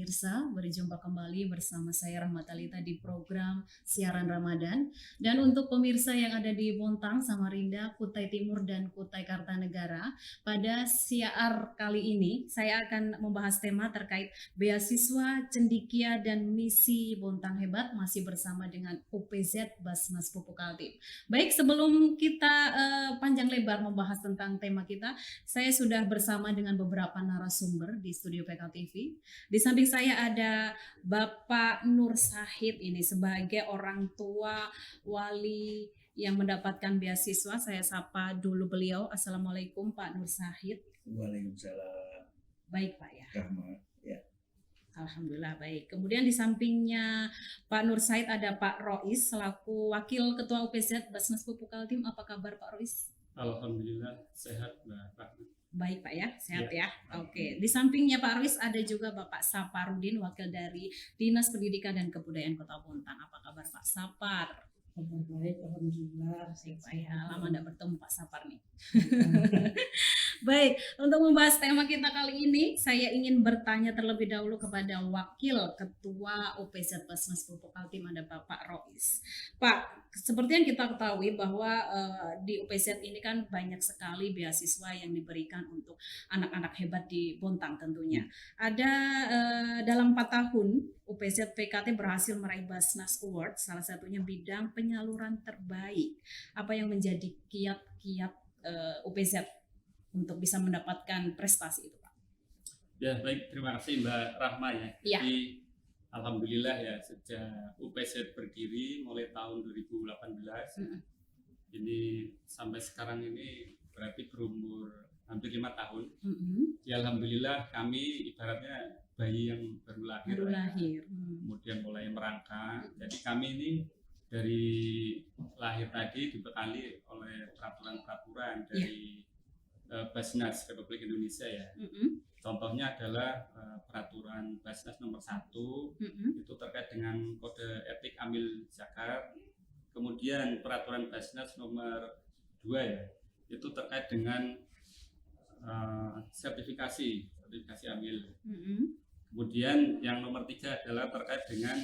pemirsa, berjumpa kembali bersama saya Rahmat Alita di program Siaran Ramadan. Dan untuk pemirsa yang ada di Bontang, Samarinda, Kutai Timur, dan Kutai Kartanegara, pada siar kali ini saya akan membahas tema terkait beasiswa, cendikia, dan misi Bontang Hebat masih bersama dengan UPZ Basnas Pupuk Kaltim. Baik, sebelum kita panjang lebar membahas tentang tema kita, saya sudah bersama dengan beberapa narasumber di studio PK TV. Di samping saya ada Bapak Nur Sahid ini sebagai orang tua wali yang mendapatkan beasiswa. Saya sapa dulu beliau. Assalamualaikum Pak Nur Sahid. Waalaikumsalam. Baik Pak ya. Rahmat. Ya. Alhamdulillah baik. Kemudian di sampingnya Pak Nur Sahid ada Pak Rois selaku Wakil Ketua UPZ Basnas Pupuk Kaltim. Apa kabar Pak Rois? Alhamdulillah sehat Mbak Rahmat. Baik Pak ya, sehat ya. Oke. Di sampingnya Pak Rois ada juga Bapak Saparudin, wakil dari Dinas Pendidikan dan Kebudayaan Kota Bontang. Apa kabar Pak Sapar? Baik, alhamdulillah. Baik Pak ya, lama tidak bertemu Pak Sapar nih. Baik, untuk membahas tema kita kali ini, saya ingin bertanya terlebih dahulu kepada Wakil Ketua UPZ Basnas Pupuk Kaltim, ada Bapak Rois. Pak, seperti yang kita ketahui bahwa di UPZ ini kan banyak sekali beasiswa yang diberikan untuk anak-anak hebat di Bontang tentunya. Ada dalam 4 tahun UPZ PKT berhasil meraih Basnas Award, salah satunya bidang penyaluran terbaik. Apa yang menjadi kiat-kiat UPZ untuk bisa mendapatkan prestasi itu, Pak? Ya baik, terima kasih Mbak Rahma ya. Ya. Jadi alhamdulillah ya, sejak UPZ berdiri mulai tahun 2018 ini sampai sekarang ini berarti berumur hampir 5 tahun. Ya alhamdulillah kami ibaratnya bayi yang baru lahir. Kemudian mulai merangkak. Jadi kami ini dari lahir tadi dibekali oleh peraturan-peraturan dari Basnas Republik Indonesia ya. Contohnya adalah peraturan Basnas nomor 1 itu terkait dengan kode etik amil zakat. Kemudian peraturan Basnas nomor 2 ya, itu terkait dengan sertifikasi amil. Kemudian yang nomor 3 adalah terkait dengan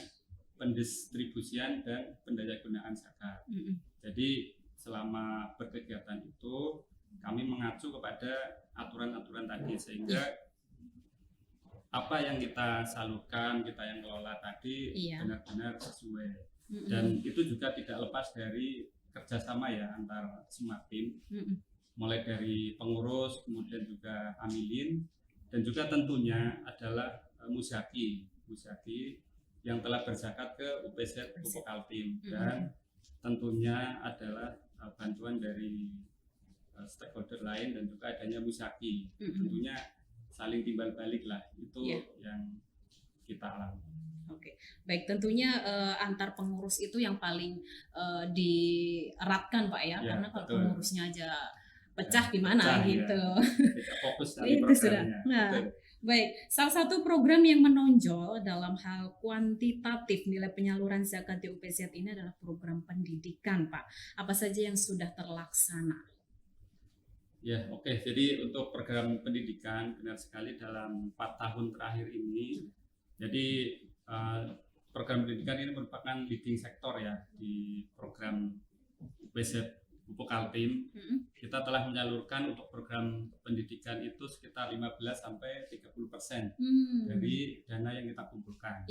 pendistribusian dan pendayagunaan zakat. Jadi selama berkegiatan itu kami mengacu kepada aturan-aturan tadi sehingga apa yang kita salurkan, kita yang kelola tadi benar-benar sesuai. Dan itu juga tidak lepas dari kerjasama ya antar semua tim, mulai dari pengurus, kemudian juga amilin, dan juga tentunya adalah Musyaki yang telah berzakat ke UPZ Pupuk Kaltim, dan tentunya adalah bantuan dari stakeholder lain dan juga adanya Musyaki. Tentunya saling timbal balik lah, itu yang kita alami. Oke, baik, tentunya antar pengurus itu yang paling dieratkan Pak ya, karena kalau pengurusnya aja pecah gimana gitu. Kita fokus dari itu sudah. Nah, baik, salah satu program yang menonjol dalam hal kuantitatif nilai penyaluran zakat di UPZ ini adalah program pendidikan Pak. Apa saja yang sudah terlaksana? Ya, oke. Jadi untuk program pendidikan benar sekali dalam 4 tahun terakhir ini. Jadi program pendidikan ini merupakan leading sektor ya di program UPZ Pupuk Kaltim. Kita telah menyalurkan untuk program pendidikan itu sekitar 15-30% dari dana yang kita kumpulkan.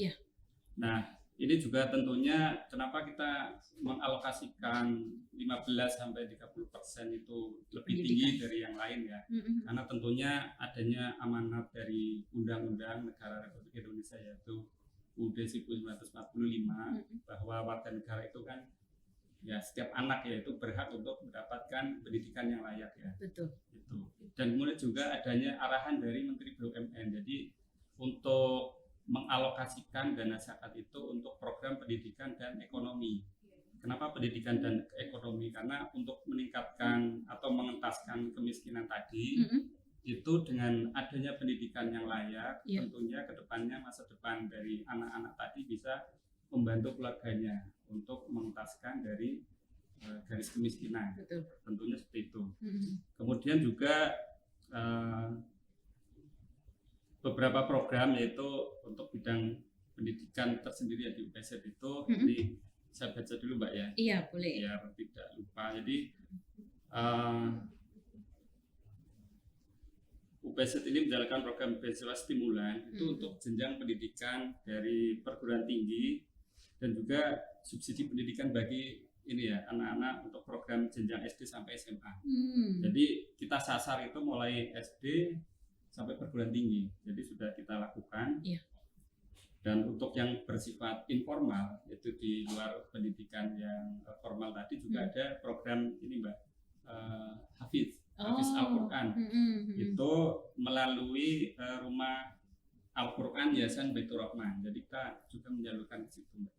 Nah, ini juga tentunya kenapa kita mengalokasikan 15-30% itu lebih tinggi dari yang lain ya. Karena tentunya adanya amanat dari Undang-Undang Negara Republik Indonesia yaitu UUD 1945 bahwa warga negara itu kan ya setiap anak ya itu berhak untuk mendapatkan pendidikan yang layak ya. Betul. Itu. Dan kemudian juga adanya arahan dari Menteri BUMN. Jadi untuk mengalokasikan dana zakat itu untuk program pendidikan dan ekonomi. Kenapa pendidikan dan ekonomi? Karena untuk meningkatkan atau mengentaskan kemiskinan tadi, itu dengan adanya pendidikan yang layak, tentunya ke depannya masa depan dari anak-anak tadi bisa membantu keluarganya untuk mengentaskan dari garis kemiskinan. Betul. Tentunya seperti itu. Kemudian juga beberapa program, yaitu untuk bidang pendidikan tersendiri ya di UPZ itu. Jadi saya baca dulu Mbak ya. Iya, boleh. Biar tidak lupa. Jadi UPZ ini menjalankan program beasiswa stimulan itu untuk jenjang pendidikan dari perguruan tinggi dan juga subsidi pendidikan bagi ini ya anak-anak untuk program jenjang SD sampai SMA. Jadi kita sasar itu mulai SD sampai perguruan tinggi. Jadi sudah kita lakukan. Iya. Dan untuk yang bersifat informal itu di luar pendidikan yang formal tadi juga ada program ini Mbak, Hafiz Al-Quran. Itu melalui rumah Al-Quran Yayasan Baitur Rahman. Jadi kita juga menyalurkan ke situ Mbak.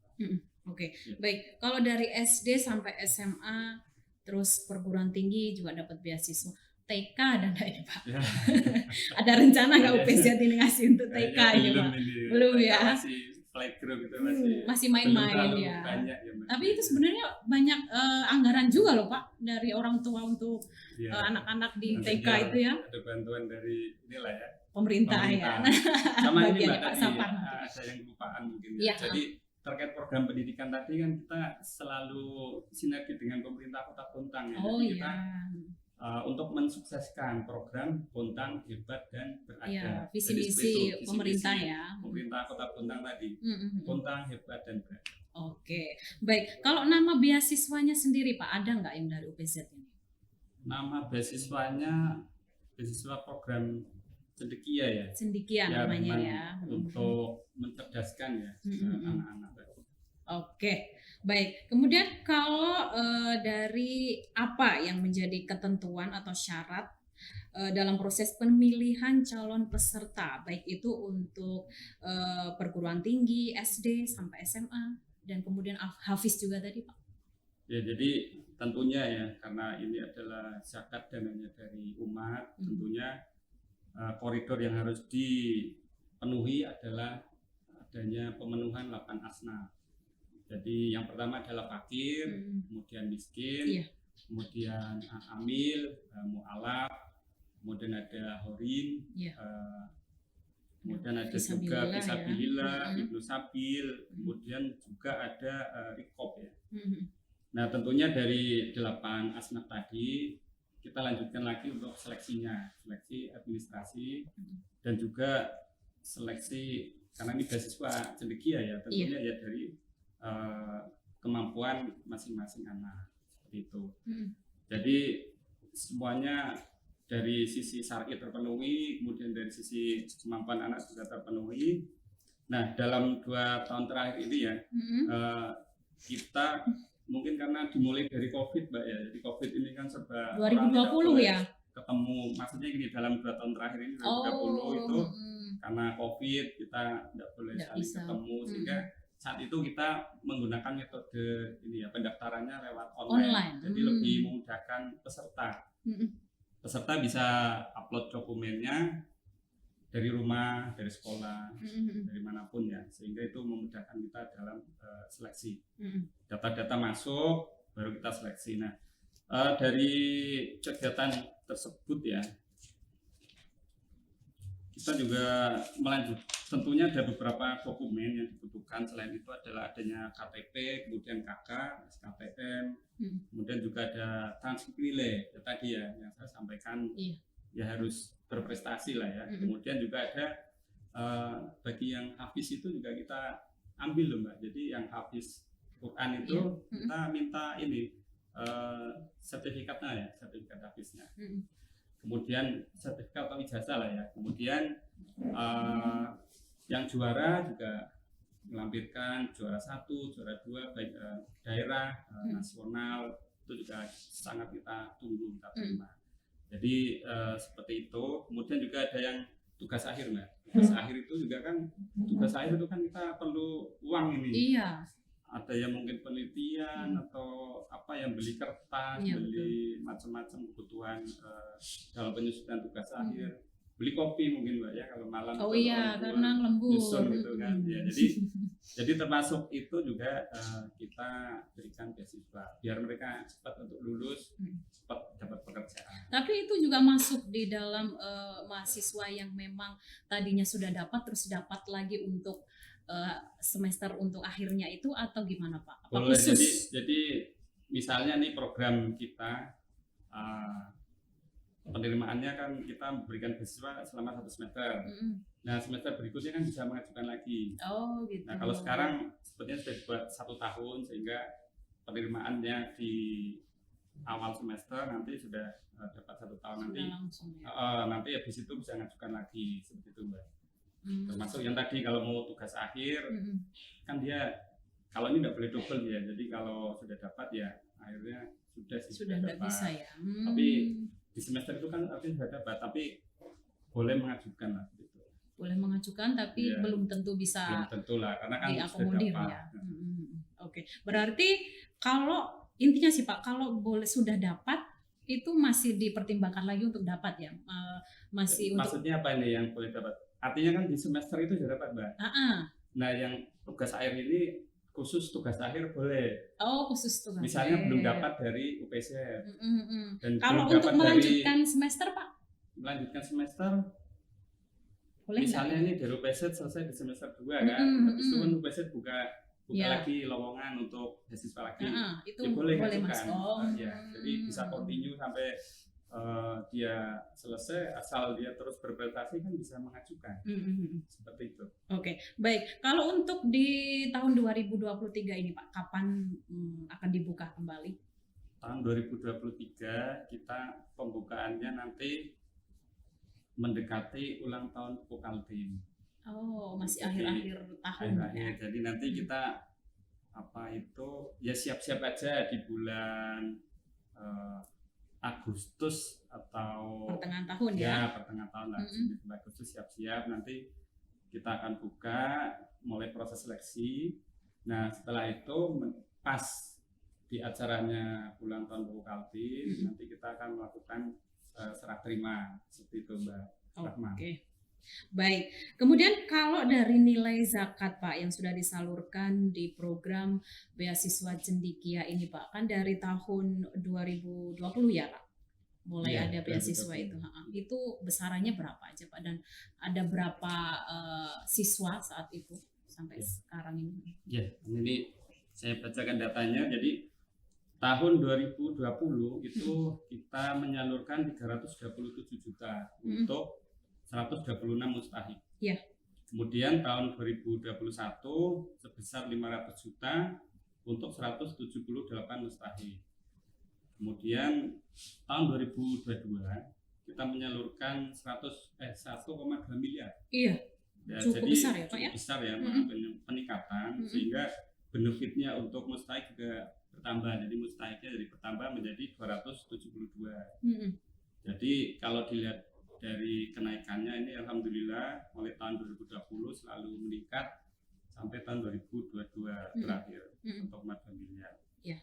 Oke. Ya. Baik, kalau dari SD sampai SMA terus perguruan tinggi juga dapat beasiswa. TK ada nggak ini Pak? Ya. Ada rencana nggak UPZ ini ngasih untuk TK ini Pak? Belum ya. Masih playgroup gitu, masih main-main belum terlalu ya. banyak ya Mbak. Tapi itu sebenarnya banyak anggaran juga loh Pak dari orang tua untuk Ya. anak-anak di Tentunya TK itu ya. Ada bantuan dari inilah ya. Pemerintah ya. Sama ini Bagiannya Mbak Pak tadi Sapan. ada yang kelupaan mungkin Iya. ya. Jadi terkait program pendidikan tadi kan kita selalu sinergi dengan pemerintah Kota Bontang ya. Oh Jadi iya. kita untuk mensukseskan program Bontang Hebat dan Beradab. Iya, visi Jadi misi seperti itu, pemerintah visi-misi ya. Pemerintah Kota Bontang tadi. Bontang Hebat dan Beradab. Oke, baik. Kalau nama beasiswanya sendiri Pak, ada nggak yang dari UPZ ini? Nama beasiswanya beasiswa program Cendekia ya. Cendekia Ya, namanya memang ya. untuk mencerdaskan ya anak-anak. Oke, baik. Kemudian kalau dari apa yang menjadi ketentuan atau syarat dalam proses pemilihan calon peserta, baik itu untuk perguruan tinggi, SD sampai SMA, dan kemudian Hafiz juga tadi Pak? Ya, jadi tentunya ya karena ini adalah zakat dananya dari umat, tentunya koridor yang harus dipenuhi adalah adanya pemenuhan 8 asnaf. Jadi yang pertama adalah fakir, kemudian miskin, Iya. kemudian amil, mu'alaf, kemudian ada horin, Iya. kemudian ada Fisabilillah juga ya. fisabilillah, ibnu sabil, kemudian juga ada rikob ya. Nah tentunya dari 8 asnaf tadi kita lanjutkan lagi untuk seleksinya, seleksi administrasi dan juga seleksi karena ini beasiswa cendekia ya tentunya ya dari kemampuan masing-masing anak seperti itu. Jadi semuanya dari sisi syar'i terpenuhi, kemudian dari sisi kemampuan anak juga terpenuhi. Nah dalam 2 tahun terakhir ini ya kita mungkin karena dimulai dari COVID Mbak ya, jadi COVID ini kan serba 2020 ya? Ketemu, maksudnya gini dalam 2 tahun terakhir ini 2020 itu karena COVID kita tidak boleh saling ketemu sehingga saat itu kita menggunakan metode ini ya pendaftarannya lewat online. Jadi lebih memudahkan peserta. Peserta bisa upload dokumennya dari rumah, dari sekolah, dari manapun ya, sehingga itu memudahkan kita dalam seleksi. Data-data masuk, baru kita seleksi. Nah, dari kegiatan tersebut ya, kita juga melanjut. Tentunya ada beberapa dokumen yang dibutuhkan. Selain itu adalah adanya KTP, kemudian KK, SKTM, kemudian juga ada transkrip nilai. Ya, tadi ya yang saya sampaikan, ya harus berprestasi lah ya. Kemudian juga ada bagi yang hafiz itu juga kita ambil loh Mbak. Jadi yang hafiz Quran itu kita minta ini sertifikatnya ya, sertifikat hafiznya. Kemudian sertifikat atau ijazah lah ya. Kemudian yang juara juga melampirkan juara 1, juara 2 baik daerah, nasional, itu juga sangat kita tunggu, kita terima. Jadi seperti itu. Kemudian juga ada yang tugas akhir Mbak. Tugas akhir itu juga kan, tugas akhir itu kan kita perlu uang ini. Iya. Ada yang mungkin penelitian atau apa yang beli kertas, beli macam-macam kebutuhan dalam penyusunan tugas akhir, beli kopi mungkin Mbak ya kalau malam. Oh iya, karena lembur. Nyusun gitu kan. Ya, jadi Jadi termasuk itu juga kita berikan beasiswa biar mereka cepat untuk lulus, cepat dapat pekerjaan. Tapi itu juga masuk di dalam mahasiswa yang memang tadinya sudah dapat terus dapat lagi untuk semester untuk akhirnya itu, atau gimana Pak? Apa Boleh, khusus? jadi misalnya nih program kita penerimaannya kan kita berikan beasiswa selama 1 semester. Nah semester berikutnya kan bisa mengajukan lagi. Oh gitu. Nah kalau sekarang sepertinya sudah dibuat 1 tahun sehingga penerimaannya di awal semester nanti sudah dapat 1 tahun sudah nanti. Langsung, ya? Nanti habis itu bisa mengajukan lagi seperti itu Mbak. Termasuk yang tadi kalau mau tugas akhir kan dia kalau ini tidak boleh double ya. Jadi kalau sudah dapat ya akhirnya sudah tidak dapat. bisa ya. Tapi di semester itu kan artinya sudah dapat, tapi boleh mengajukan lah gitu. Boleh mengajukan tapi Iya. belum tentu bisa Belum tentu lah karena kan sudah diakomodir dapat. ya. Oke. Berarti kalau intinya sih Pak, kalau boleh sudah dapat itu masih dipertimbangkan lagi untuk dapat ya. Masih untuk Maksudnya apa ini yang boleh dapat? Artinya kan di semester itu sudah dapat Mbak. Nah yang tugas akhir ini khusus tugas akhir boleh. Oh khusus tugas. Misalnya belum dapat dari UPZ. Dan Kalau belum untuk dapat melanjutkan semester Pak, melanjutkan semester boleh misalnya nggak? ini dari UPZ selesai di semester 2 kan, habis itu kan UPZ buka Ya. lagi lowongan untuk beasiswa lagi. Itu Ya boleh boleh ngajukan. Mas. Oh. Ya, jadi bisa continue sampai dia selesai, asal dia terus berprestasi kan bisa mengajukan. Seperti itu. Oke, baik. Kalau untuk di tahun 2023 ini Pak, kapan akan dibuka kembali? Tahun 2023 kita pembukaannya nanti mendekati ulang tahun Pokaltim. Oh, masih Jadi, akhir-akhir tahun ya. Akhir-akhir. Jadi nanti kita ya siap-siap aja di bulan Agustus atau Pertengahan tahun ya. ya pertengahan tahun lah. Di Agustus siap-siap nanti kita akan buka mulai proses seleksi. Nah setelah itu pas di acaranya ulang tahun Pokaltim nanti kita akan melakukan serah terima seperti itu Mbak Rahma. Oke. Baik. Kemudian kalau dari nilai zakat Pak yang sudah disalurkan di program beasiswa Cendekia ini Pak, kan dari tahun 2020 ya Pak, mulai Iya, ada beasiswa 2020. itu. Itu besarannya berapa aja Pak, dan ada berapa siswa saat itu sampai Ya. sekarang ini? Ya, ini saya bacakan datanya. Jadi tahun 2020 itu kita menyalurkan 327 juta untuk 126 mustahik. Ya. Kemudian tahun 2021 sebesar 500 juta untuk 178 mustahik. Kemudian tahun 2022 kita menyalurkan 1,2 miliar. Iya. Ya, Cukup jadi besar ya, Pak, ya? cukup besar ya peningkatan sehingga benefitnya untuk mustahik juga bertambah. Jadi mustahiknya jadi bertambah menjadi 272. Jadi kalau dilihat dari kenaikannya ini alhamdulillah mulai tahun 2020 selalu meningkat sampai tahun 2022 terakhir untuk 4 miliar. Ya.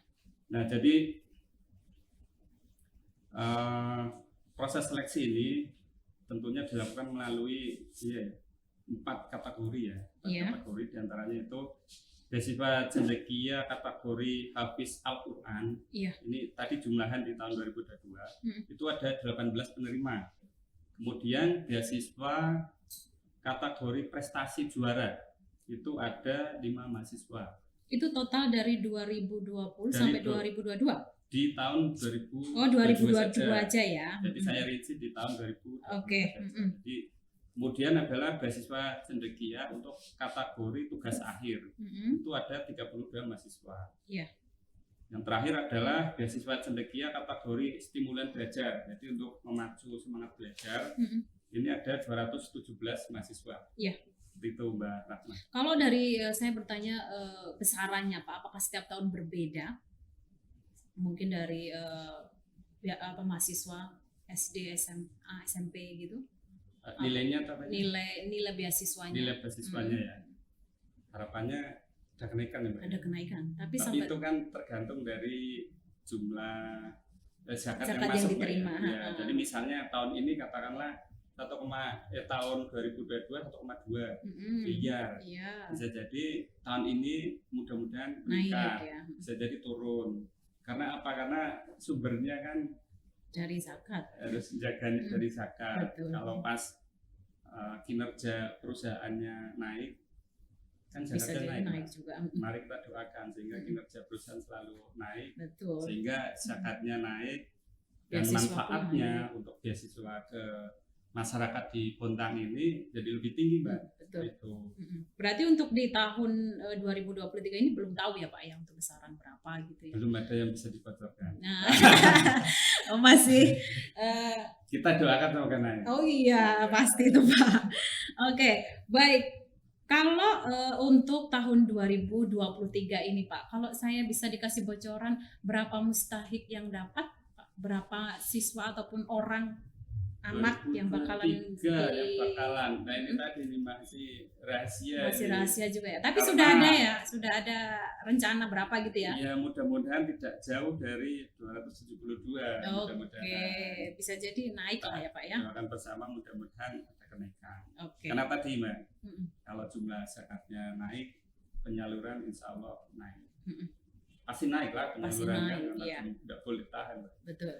Nah jadi proses seleksi ini tentunya dilakukan melalui 4 kategori ya. 4 kategori diantaranya itu beasiswa Cendekia kategori Hafiz Al-Quran. Ini tadi jumlahan di tahun 2022 itu ada 18 penerima. Kemudian beasiswa kategori prestasi juara itu ada 5 mahasiswa. Itu total dari 2020 sampai 2022? Di tahun 2022 Oh 2022 aja ya. Jadi saya rinci di tahun 2022. Oke. Jadi kemudian adalah beasiswa Cendekia untuk kategori tugas akhir. Itu ada 32 mahasiswa. Iya. Yang terakhir adalah beasiswa Cendekia kategori stimulan belajar. Jadi untuk memacu semangat belajar, ini ada 217 mahasiswa. Iya. Itu Mbak Ratna. Kalau dari saya bertanya besarannya Pak, apakah setiap tahun berbeda? Mungkin dari mahasiswa SD, SMA, SMP gitu? Nilainya apa? Nilai beasiswanya. Nilai beasiswanya ya. Harapannya ada kenaikan ya Mbak. Ada kenaikan. Tapi Tapi itu kan tergantung dari jumlah zakat yang yang masuk Mbak, diterima. ya. Jadi misalnya tahun ini katakanlah tahun 2022 1,2 Mm-mm. miliar. Iya. Bisa jadi tahun ini mudah-mudahan Naik meningkat, ya bisa jadi turun. Karena apa? Karena sumbernya kan dari zakat. harus menjaga dari zakat. Betul. Kalau pas kinerja perusahaannya naik, kan Bisa zakatnya jadi naik. naik Mbak. juga. Mari kita doakan sehingga kinerja perusahaan selalu naik, Betul. sehingga zakatnya naik dan Beasiswa pun manfaatnya untuk beasiswa ke masyarakat di Bontang ini jadi lebih tinggi, Mbak. Betul. Itu. Berarti untuk di tahun 2023 ini belum tahu ya Pak ya untuk besaran berapa gitu ya. Belum ada yang bisa dibocorkan. Nah, masih Kita doakan semoga naik. oh iya pasti itu Pak. Oke, baik. Kalau untuk tahun 2023 ini Pak, kalau saya bisa dikasih bocoran berapa mustahik yang dapat, Pak? Berapa siswa ataupun orang anak yang bakalan 2023 yang bakalan. Nah ini tadi ini masih rahasia. masih ini. rahasia juga ya. Tapi Karena- sudah ada ya, sudah ada rencana berapa gitu ya? Ya mudah-mudahan tidak jauh dari 272. Oke, Mudah-mudahan. bisa jadi naik lah ya Pak ya. Doakan bersama mudah-mudahan ada kenaikan. Oke. Karena tadi Mbak, Mm-mm. kalau jumlah zakatnya naik, penyaluran insya Allah naik. Mm-mm. Pasti naik lah Pasti penyaluran naik, kan, karena iya. tidak boleh tahan. Mbak. Betul.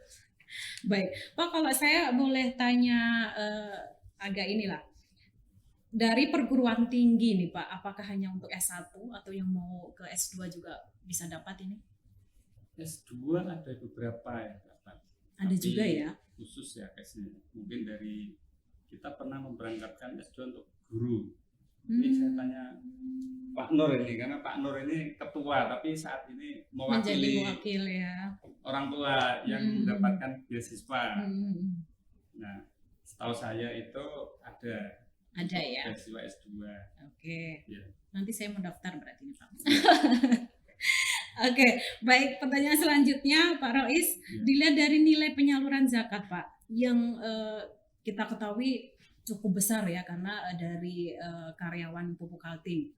Baik, Pak kalau saya boleh tanya agak inilah. Dari perguruan tinggi nih Pak, apakah hanya untuk S1 atau yang mau ke S2 juga bisa dapat ini? S2 ada beberapa ya dapat. Ada Tapi juga ya? Khusus ya case-nya. Mungkin dari kita pernah memberangkatkan S2 untuk guru. Ini saya tanya Pak Nur ini, karena Pak Nur ini ketua, tapi saat ini menjadi mewakili wakil ya. orang tua yang mendapatkan beasiswa. Nah, setahu saya itu ada Ada ya. beasiswa S2. Oke. Ya. Nanti saya mau daftar berarti nih Pak. Oke, baik. Pertanyaan selanjutnya Pak Rois, Ya. dilihat dari nilai penyaluran zakat Pak, yang kita ketahui cukup besar ya karena dari karyawan Pupuk Kaltim.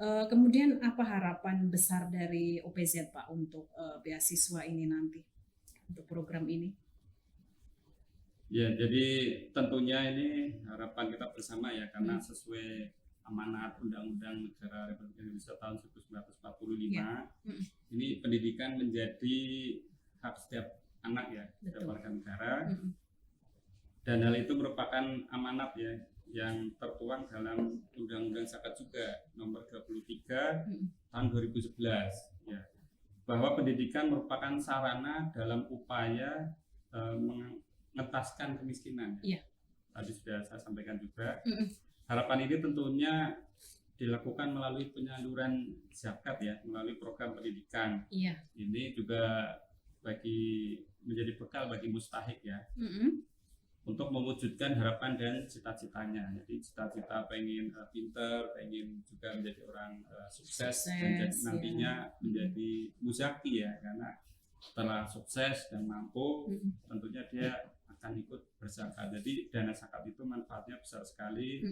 Kemudian apa harapan besar dari OPZ Pak untuk beasiswa ini nanti untuk program ini? Ya, jadi tentunya ini harapan kita bersama ya, karena sesuai amanat Undang-Undang Negara Republik Indonesia tahun 1945, ini pendidikan menjadi hak setiap anak ya, setiap Betul. warga negara. Dan hal itu merupakan amanat ya yang tertuang dalam Undang-Undang Zakat juga nomor 23 tahun 2011 ya, bahwa pendidikan merupakan sarana dalam upaya mengentaskan kemiskinan. Iya. Tadi sudah saya sampaikan juga. Harapan ini tentunya dilakukan melalui penyaluran zakat ya, melalui program pendidikan. Iya. Ini juga menjadi bekal bagi mustahik ya, untuk mewujudkan harapan dan cita-citanya. Jadi cita-cita pengen pinter, pengen juga menjadi orang sukses dan jadi nantinya menjadi muzaki ya, karena setelah sukses dan mampu tentunya dia akan ikut berzakat. Jadi dana zakat itu manfaatnya besar sekali.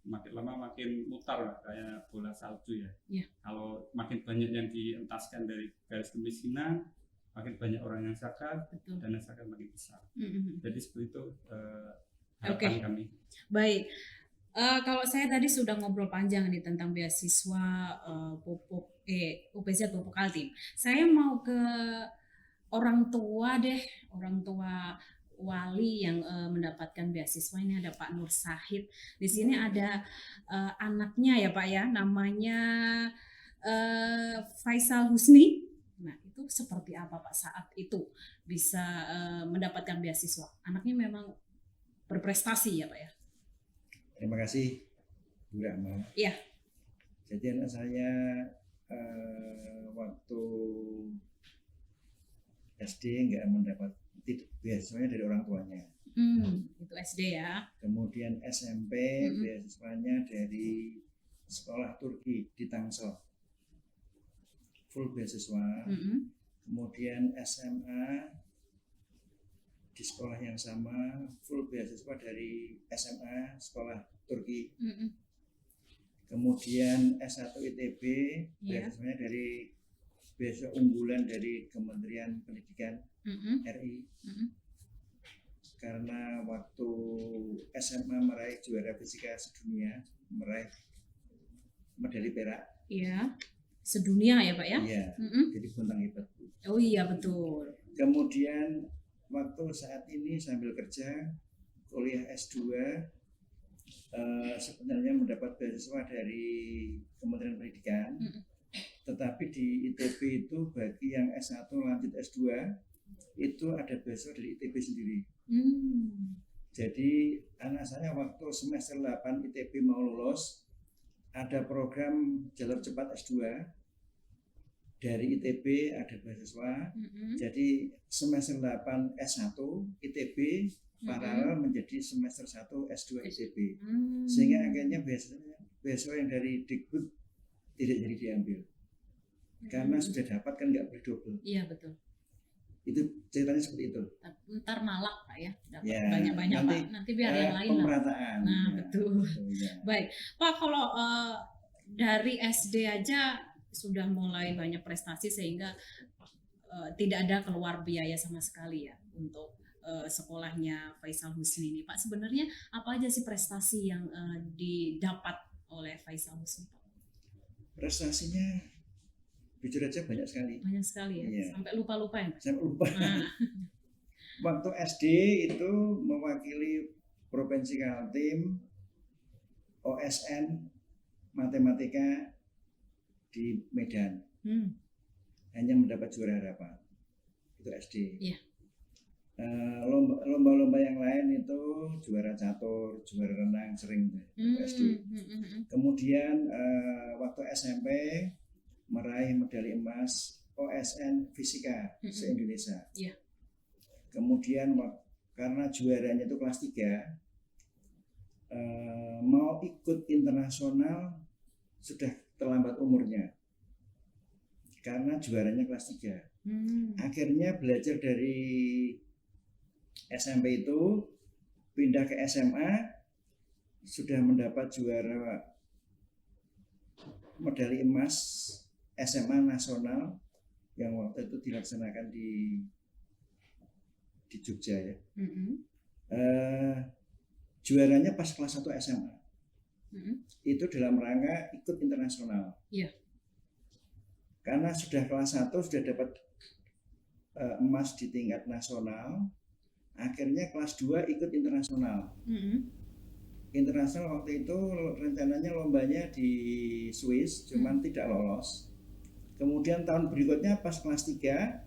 Makin lama makin mutar lah, kayak bola salju ya. Iya. Kalau makin banyak yang dientaskan dari garis kemiskinan, makin banyak orang yang zakat, Betul. dana zakat makin besar. Jadi seperti itu harapan Oke. kami. Baik, kalau saya tadi sudah ngobrol panjang nih tentang beasiswa UPZ Pupuk Kaltim. Saya mau ke orang tua deh, orang tua wali yang mendapatkan beasiswa. Ini ada Pak Nur Sahid. Di sini ada anaknya ya Pak ya, namanya Faisal Husni. Nah itu seperti apa Pak saat itu bisa mendapatkan beasiswa? Anaknya memang berprestasi ya Pak ya? Terima kasih Bu Rahma. Iya. Jadi anak saya waktu SD nggak mendapat beasiswanya dari orang tuanya. Itu SD ya. Kemudian SMP beasiswanya dari sekolah Turki di Tangsel, full beasiswa. Kemudian SMA di sekolah yang sama, full beasiswa dari SMA sekolah Turki. Kemudian S1 ITB beasiswanya dari beasiswa unggulan dari Kementerian Pendidikan RI. karena waktu SMA meraih juara fisika sedunia, meraih medali perak. Iya. Sedunia ya Pak ya? Iya, Mm-mm. jadi Bontang hebat. Oh iya betul. Kemudian waktu saat ini sambil kerja kuliah S2 sebenarnya mendapat beasiswa dari Kementerian Pendidikan. Tetapi di ITB itu bagi yang S1 lanjut S2 itu ada beasiswa dari ITB sendiri. Jadi anak saya waktu semester 8 ITB mau lulus, ada program jalur cepat S2 dari ITB, ada beasiswa. Jadi semester 8 S1 ITB paralel menjadi semester 1 S2 ITB. Sehingga akhirnya beasiswa yang dari Dikbud tidak jadi diambil. Karena sudah dapat kan nggak boleh double. Iya betul. Itu ceritanya seperti itu. Ntar malak Pak ya, dapat Ya, banyak-banyak nanti, Pak. Nanti biar yang lain lah. pemerataan. Nah Ya, betul. ya. Baik Pak, kalau dari SD aja sudah mulai banyak prestasi sehingga tidak ada keluar biaya sama sekali ya untuk sekolahnya Faisal Husni ini Pak. Sebenarnya apa aja sih prestasi yang didapat oleh Faisal Husni Pak? Prestasinya jujur aja banyak sekali. Banyak sekali ya, Iya. sampai lupa-lupa ya Pak? Saya lupa. Nah. Waktu SD itu mewakili Provinsi Kaltim, OSN, Matematika di Medan. Hanya mendapat juara harapan. Itu SD. Iya. Lomba-lomba yang lain itu juara catur, juara renang sering waktu SD. Kemudian waktu SMP meraih medali emas OSN Fisika se-Indonesia. Iya. Kemudian karena juaranya itu kelas 3, mau ikut internasional sudah terlambat umurnya. Karena juaranya kelas 3. Akhirnya belajar dari SMP itu pindah ke SMA, sudah mendapat juara medali emas SMA nasional yang waktu itu dilaksanakan di Jogja ya. Juaranya pas kelas 1 SMA. Itu dalam rangka ikut internasional. Iya. Karena sudah kelas 1 sudah dapat emas di tingkat nasional, akhirnya kelas 2 ikut internasional. Internasional waktu itu rencananya lombanya di Swiss, cuman tidak lolos. Kemudian tahun berikutnya pas kelas 3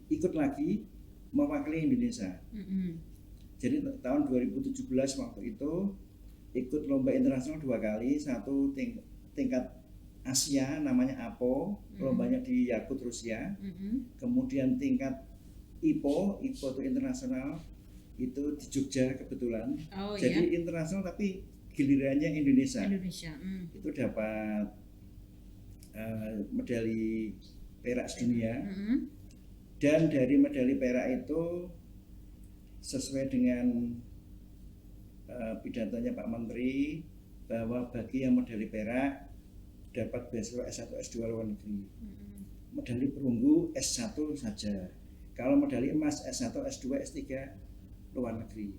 ikut lagi mewakili Indonesia. Jadi tahun 2017 waktu itu ikut lomba internasional 2 kali, satu tingkat Asia namanya APO, lombanya di Yakut Rusia. Kemudian tingkat IPO itu internasional itu di Jogja kebetulan. Jadi internasional tapi gilirannya Indonesia. Itu dapat medali perak sedunia. Dan dari medali perak itu sesuai dengan pidatonya Pak Menteri bahwa bagi yang medali perak dapat beasiswa S1 S2 luar negeri. Medali perunggu S1 saja. Kalau medali emas S1 S2 S3 luar negeri.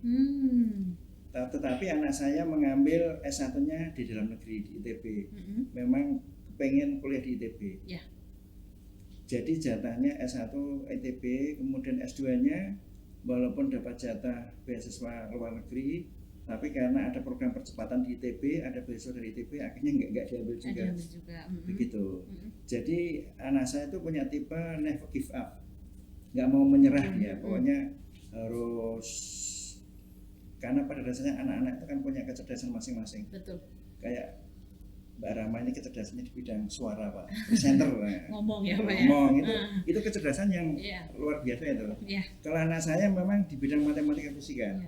Tetapi anak saya mengambil S1-nya di dalam negeri di ITB. Memang pengen kuliah di ITB. Yeah. Jadi jatahnya S1 ITB, kemudian S2-nya walaupun dapat jatah beasiswa luar negeri, tapi karena ada program percepatan di ITB, ada beasiswa dari ITB, akhirnya nggak diambil juga. Begitu. Jadi anak saya itu punya tipe never give up, nggak mau menyerah ya. Pokoknya harus, karena pada dasarnya anak-anak itu kan punya kecerdasan masing-masing. Betul. Kayak Mbak Rama ini kecerdasannya di bidang suara Pak, presenter. Ngomong ya Pak ya. Ngomong itu kecerdasan yang luar biasa itu. Kalau anak saya memang di bidang matematika fisika.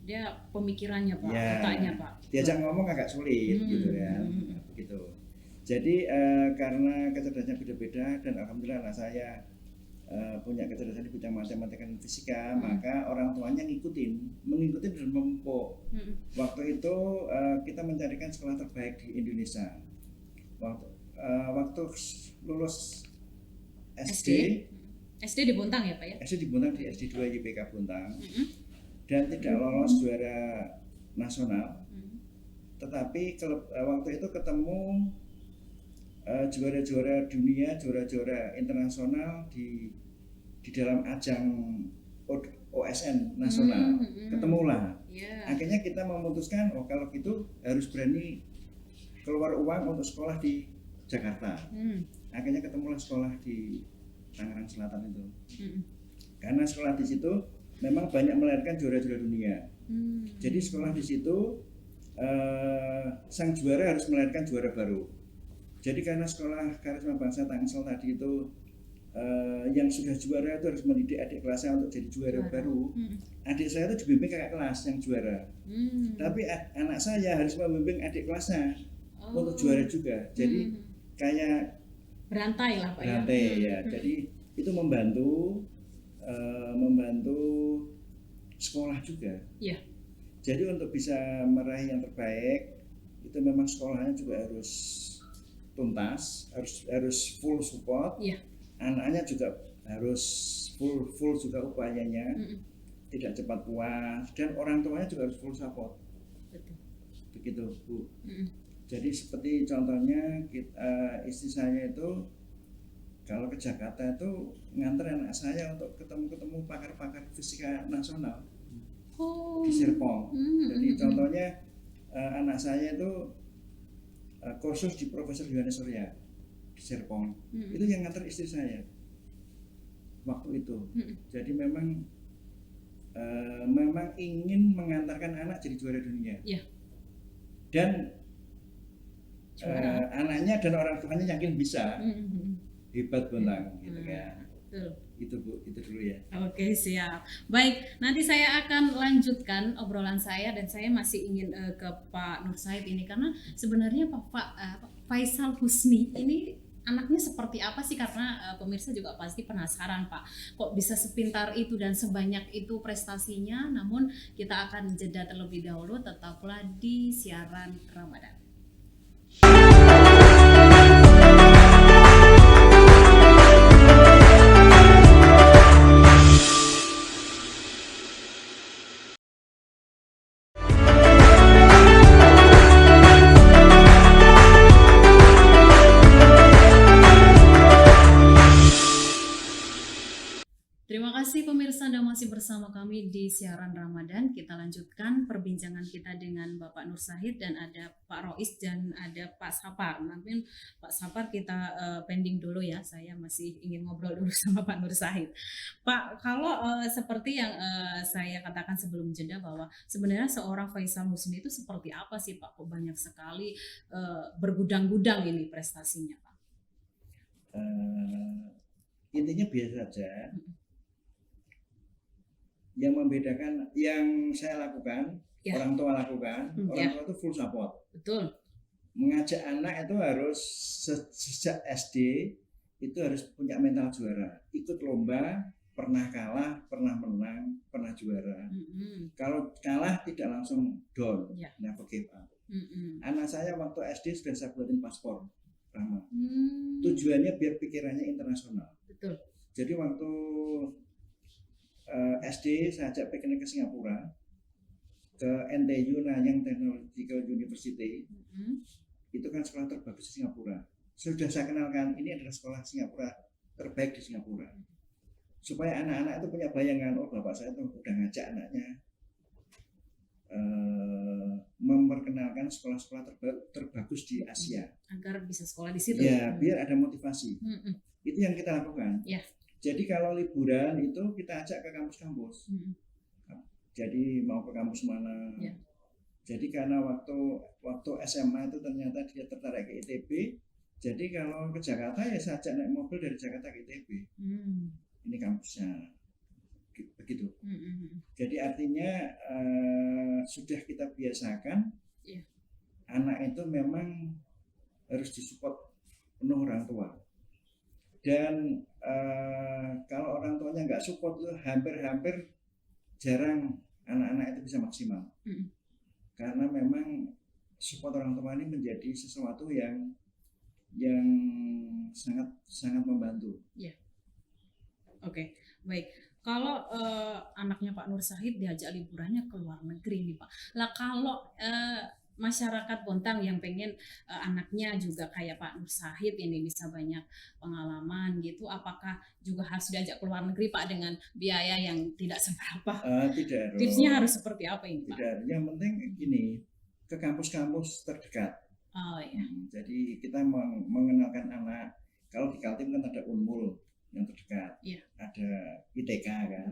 Dia pemikirannya Pak, otaknya Pak. Diajak ngomong agak sulit gitu ya. Begitu. Jadi karena kecerdasannya beda-beda dan alhamdulillah anak saya punya kecerdasan di bidang matematika dan fisika, maka orang tuanya mengikuti dan memupuk. Waktu itu kita mencarikan sekolah terbaik di Indonesia. Waktu lulus SD di Bontang ya Pak ya? SD di Bontang, di SD 2 YPK Bontang. dan tidak lolos juara nasional. Tetapi waktu itu ketemu juara-juara dunia, juara-juara internasional di dalam ajang OSN nasional. Ketemulah. Akhirnya kita memutuskan, kalau gitu harus berani keluar uang untuk sekolah di Jakarta. Akhirnya ketemulah sekolah di Tangerang Selatan itu. Karena sekolah di situ memang banyak melahirkan juara-juara dunia. Jadi sekolah di situ sang juara harus melahirkan juara baru. Jadi karena sekolah Karisma Bangsa Tangsel tadi itu yang sudah juara itu harus mendidik adik kelasnya untuk jadi juara baru. Adik saya itu dibimbing kakak kelas yang juara. Tapi anak saya harus membimbing adik kelasnya untuk juara juga. Jadi kayak berantai lah Pak. Berantai ya. Jadi itu membantu sekolah juga. Iya. Jadi untuk bisa meraih yang terbaik itu memang sekolahnya juga harus tuntas, harus full support. Iya. Anaknya juga harus full juga upayanya. Tidak cepat puas, dan orang tuanya juga harus full support. Betul. Begitu Bu. Jadi seperti contohnya istri saya itu kalau ke Jakarta itu nganter anak saya untuk ketemu pakar-pakar fisika nasional di Serpong. Jadi contohnya anak saya itu kursus di Profesor Yohanes Surya di Serpong. Itu yang nganter istri saya waktu itu. Jadi memang ingin mengantarkan anak jadi juara dunia. Iya. Dan anaknya dan orang tuanya yakin bisa. Hebat Bontang gitu kan. Betul. Itu Bu, itu dulu ya. Oke, siap. Baik, nanti saya akan lanjutkan obrolan saya, dan saya masih ingin ke Pak Nur Said ini, karena sebenarnya Pak Faisal Husni ini anaknya seperti apa sih, karena pemirsa juga pasti penasaran Pak, kok bisa sepintar itu dan sebanyak itu prestasinya. Namun kita akan jeda terlebih dahulu, tetaplah di siaran Ramadan. Terima kasih pemirsa, Anda masih bersama kami di siaran Ramadan. Kita lanjutkan perbincangan kita dengan Bapak Nur Said, dan ada Pak Rois dan ada Pak Sapar. Nanti Pak Sapar kita pending dulu ya, saya masih ingin ngobrol dulu sama Pak Nur Said. Pak, kalau seperti yang saya katakan sebelum jeda, bahwa sebenarnya seorang Faisal Husni itu seperti apa sih Pak? Kok banyak sekali bergudang-gudang ini prestasinya Pak? Intinya biasa saja. Yang membedakan yang saya lakukan, orang tua lakukan, orang tua itu full support. Betul. Mengajak anak itu harus sejak SD itu harus punya mental juara. Ikut lomba, pernah kalah, pernah menang, pernah juara. Kalau kalah tidak langsung down, never give up. Anak saya waktu SD sudah saya buatin paspor Rama. Tujuannya biar pikirannya internasional. Betul. Jadi waktu SD saya ajak piknik ke Singapura, ke NTU Nanyang Technological University. Itu kan sekolah terbagus di Singapura. Sudah saya kenalkan, ini adalah sekolah Singapura terbaik di Singapura. Supaya anak-anak itu punya bayangan, oh bapak saya tuh udah ngajak anaknya memperkenalkan sekolah-sekolah terbagus di Asia. Agar bisa sekolah di situ. Ya, biar ada motivasi. Itu yang kita lakukan. Jadi kalau liburan itu kita ajak ke kampus-kampus. Jadi mau ke kampus mana. Jadi karena waktu SMA itu ternyata dia tertarik ke ITB. Jadi kalau ke Jakarta ya saya ajak naik mobil dari Jakarta ke ITB. Ini kampusnya. Begitu. Jadi artinya sudah kita biasakan anak itu memang harus disupport penuh orang tua. Dan kalau orang tuanya nggak support itu hampir jarang anak-anak itu bisa maksimal. Karena memang support orang tua ini menjadi sesuatu yang sangat membantu. Oke, baik. Kalau anaknya Pak Nur Syahid diajak liburannya ke luar negeri nih Pak. Lah kalau masyarakat Bontang yang pengen anaknya juga kayak Pak Nur Syahid ini bisa banyak pengalaman gitu, apakah juga harus diajak ke luar negeri Pak dengan biaya yang tidak seberapa? Tidak harus. Tipsnya harus seperti apa ini Pak? Tidak, yang penting gini, ke kampus-kampus terdekat. Oh ya. Jadi kita mengenalkan anak, kalau di Kaltim kan ada Unmul yang terdekat, Iya. ada ITK kan.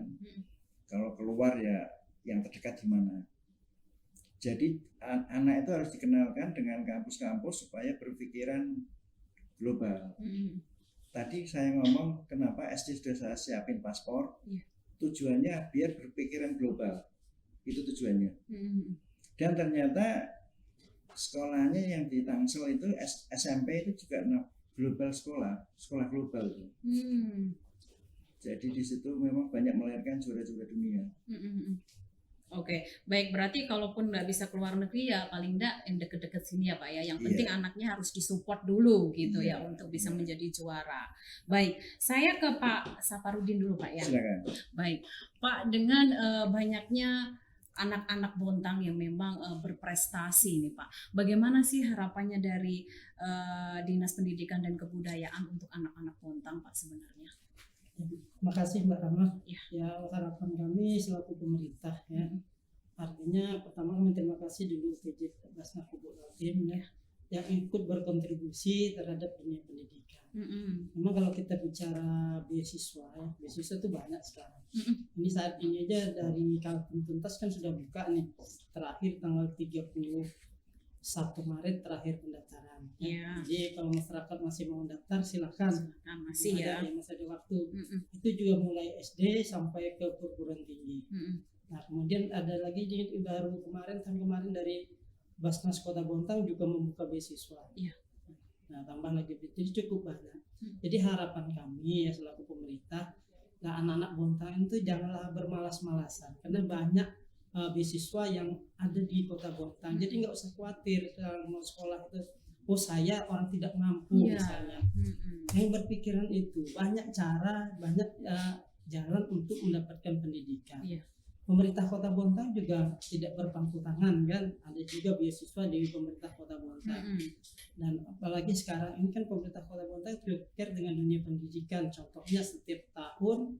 Kalau keluar ya yang terdekat di mana. Jadi anak itu harus dikenalkan dengan kampus-kampus supaya berpikiran global. Tadi saya ngomong kenapa SD sudah saya siapin paspor. Iya. Tujuannya biar berpikiran global. Itu tujuannya. Dan ternyata sekolahnya yang di Tangsel itu SMP itu juga global sekolah global. Jadi di situ memang banyak melahirkan juara-juara dunia. Oke, baik, berarti kalaupun nggak bisa keluar negeri ya paling nggak yang deket-deket sini ya Pak ya. Yang penting anaknya harus disupport dulu gitu ya untuk bisa menjadi juara. Baik, saya ke Pak Saparudin dulu Pak ya. Silakan. Baik, Pak, dengan banyaknya anak-anak Bontang yang memang berprestasi nih Pak, bagaimana sih harapannya dari Dinas Pendidikan dan Kebudayaan untuk anak-anak Bontang Pak sebenarnya? Terima kasih Mbak Rama. Ya. Ya, harapan kami selaku pemerintah ya. Artinya pertama kami terima kasih dulu PJ Basnakubu Kaltim ya, yang ikut berkontribusi terhadap dunia pendidikan. Memang kalau kita bicara beasiswa ya, beasiswa itu banyak sekarang. Ini saat ini aja dari Kaltim Tuntas kan sudah buka nih, terakhir tanggal 31 Maret terakhir pendaftaran. Ya. Jadi kalau masyarakat masih mau daftar silakan. Masih ya. Masih ada waktu. Itu juga mulai SD sampai ke perguruan tinggi. Nah kemudian ada lagi baru tahun kemarin dari Basnas Kota Bontang juga membuka beasiswa. Iya. Nah tambah lagi jadi cukup banyak. Jadi harapan kami ya selaku pemerintah, nah anak-anak Bontang itu janganlah bermalas-malasan karena banyak beasiswa yang ada di Kota Bontang. Jadi nggak usah khawatir kalau mau sekolah itu, oh saya orang tidak mampu misalnya. Yang berpikiran itu banyak cara, banyak jalan untuk mendapatkan pendidikan. Pemerintah Kota Bontang juga tidak berpangku tangan kan, ada juga beasiswa dari pemerintah Kota Bontang. Dan apalagi sekarang ini kan pemerintah Kota Bontang terkait dengan dunia pendidikan. Contohnya setiap tahun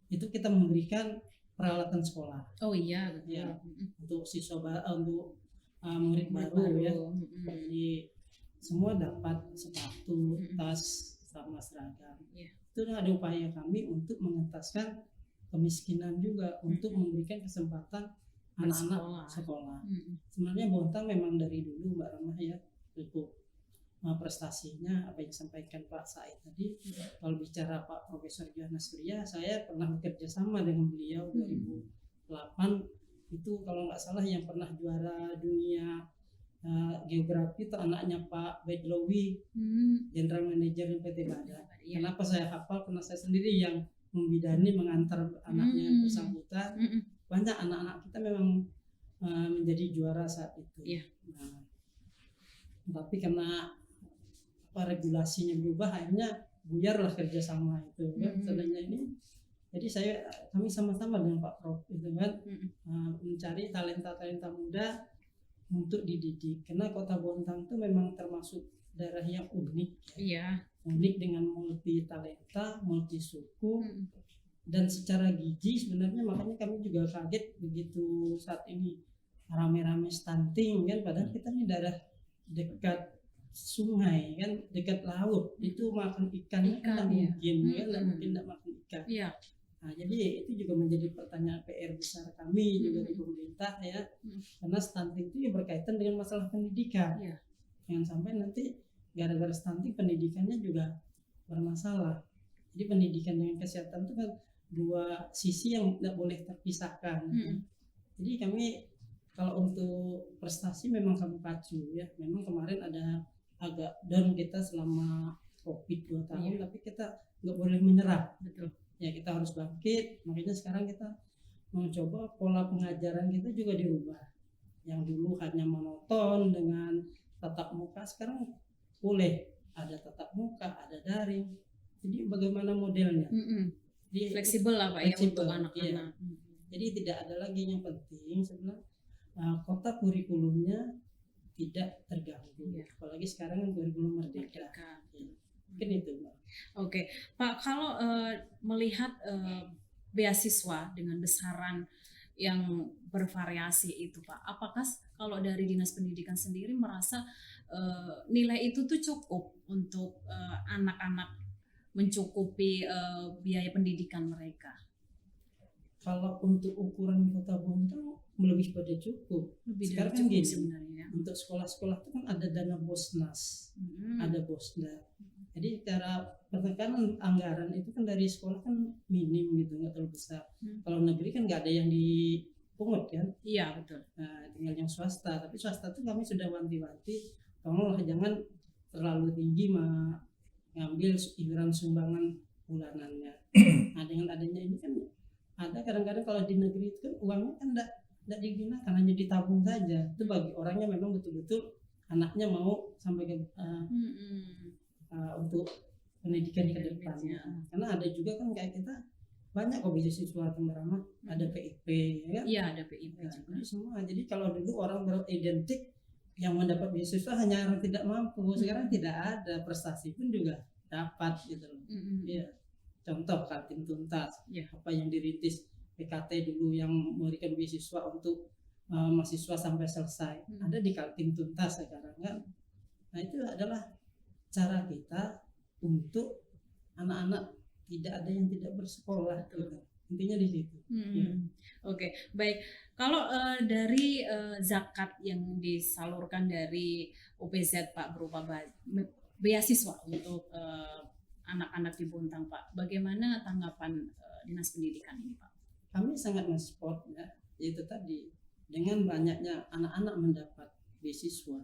itu kita memberikan peralatan sekolah. Oh iya, betul. Ya, untuk siswa untuk murid baru ya. Jadi semua dapat sepatu, tas, sama seragam. Itu ada upaya kami untuk mengentaskan kemiskinan juga, untuk memberikan kesempatan anak-anak sekolah. Sebenarnya Bontang memang dari dulu Mbak Ramah ya, untuk prestasinya apa yang disampaikan Pak Said tadi. Kalau bicara Pak Profesor Johannes Surya, saya pernah bekerja sama dengan beliau 2008 itu kalau nggak salah yang pernah juara dunia geografi itu anaknya Pak Bedlowi, General Manager PT Bada. Kenapa saya hafal? Karena saya sendiri yang membidani mengantar anaknya bersangkutan. Banyak anak-anak kita memang menjadi juara saat itu. Nah, tapi karena regulasinya berubah, akhirnya buyarlah kerjasama itu kan. Sebenarnya ini, jadi kami sama-sama dengan Pak Prof itu kan mencari talenta-talenta muda untuk dididik. Karena Kota Bontang itu memang termasuk daerah yang unik ya. Unik dengan multi talenta, multi suku, dan secara gizi sebenarnya makanya kami juga kaget begitu saat ini rame-rame stunting kan, padahal kita ini daerah dekat sungai kan, dekat laut, itu makan ikan kan mungkin kan, mungkin tidak makan ikan. Nah, jadi itu juga menjadi pertanyaan PR besar kami juga di pemerintah ya, karena stunting itu ya berkaitan dengan masalah pendidikan. Jangan sampai nanti gara-gara stunting pendidikannya juga bermasalah. Jadi pendidikan dengan kesehatan itu kan dua sisi yang tidak boleh terpisahkan. Jadi kami kalau untuk prestasi memang kami pacu ya. Memang kemarin ada agak down kita selama COVID 2 tahun, tapi kita nggak boleh menyerah. Betul. Ya kita harus bangkit. Makanya sekarang kita mencoba pola pengajaran kita juga dirubah. Yang dulu hanya monoton dengan tatap muka, sekarang boleh ada tatap muka, ada daring. Jadi bagaimana modelnya? Jadi Fleksibel lah Pak ya fleksibel, untuk anak-anak. Jadi tidak ada lagi yang penting sebenarnya kota kurikulumnya tidak terganggu. Iya. Apalagi sekarang kan kurikulum merdeka. Merdeka. Ya. Mungkin itu, Mbak. Oke, Pak, kalau melihat beasiswa dengan besaran yang bervariasi itu, Pak, apakah kalau dari Dinas Pendidikan sendiri merasa nilai itu tuh cukup untuk anak-anak mencukupi biaya pendidikan mereka? Kalau untuk ukuran Kota Bontang lebih pada cukup. Lebih Sekarang dari kan cukup gini, sebenarnya. untuk sekolah-sekolah itu kan ada dana Bosnas, ada Bosda. Jadi cara penekanan anggaran itu kan dari sekolah kan minim gitu, nggak terlalu besar. Kalau negeri kan nggak ada yang dipungut kan. Iya betul. Nah, tinggal yang swasta. Tapi swasta tuh kami sudah wanti-wanti, tolonglah jangan terlalu tinggi ngambil iuran sumbangan bulanannya. Nah dengan adanya ini kan ada kadang-kadang kalau di negeri itu kan uangnya kan tidak digunakan, hanya ditabung saja. Itu bagi orangnya memang betul-betul anaknya mau sampai ke untuk pendidikan ke depannya. Karena ada juga kan kayak kita banyak kok beasiswa Tenggerama, ada PIP ya kan? Iya ada PIP Nah, juga. jadi semua. Jadi kalau dulu orang beridentik yang mendapat beasiswa hanya orang tidak mampu, sekarang tidak ada, prestasi pun juga dapat gitu loh. Iya. Contoh Kaltim Tuntas, apa yang dirintis PKT dulu yang memberikan beasiswa untuk mahasiswa sampai selesai, ada di Kaltim Tuntas sekarang kan. Nah itu adalah cara kita untuk anak-anak tidak ada yang tidak bersekolah gitu. Intinya di situ. Oke, baik. Kalau dari zakat yang disalurkan dari UPZ Pak berupa beasiswa untuk anak-anak di Bontang Pak, bagaimana tanggapan Dinas Pendidikan ini Pak? Kami sangat mensupport ya, yaitu tadi dengan banyaknya anak-anak mendapat beasiswa,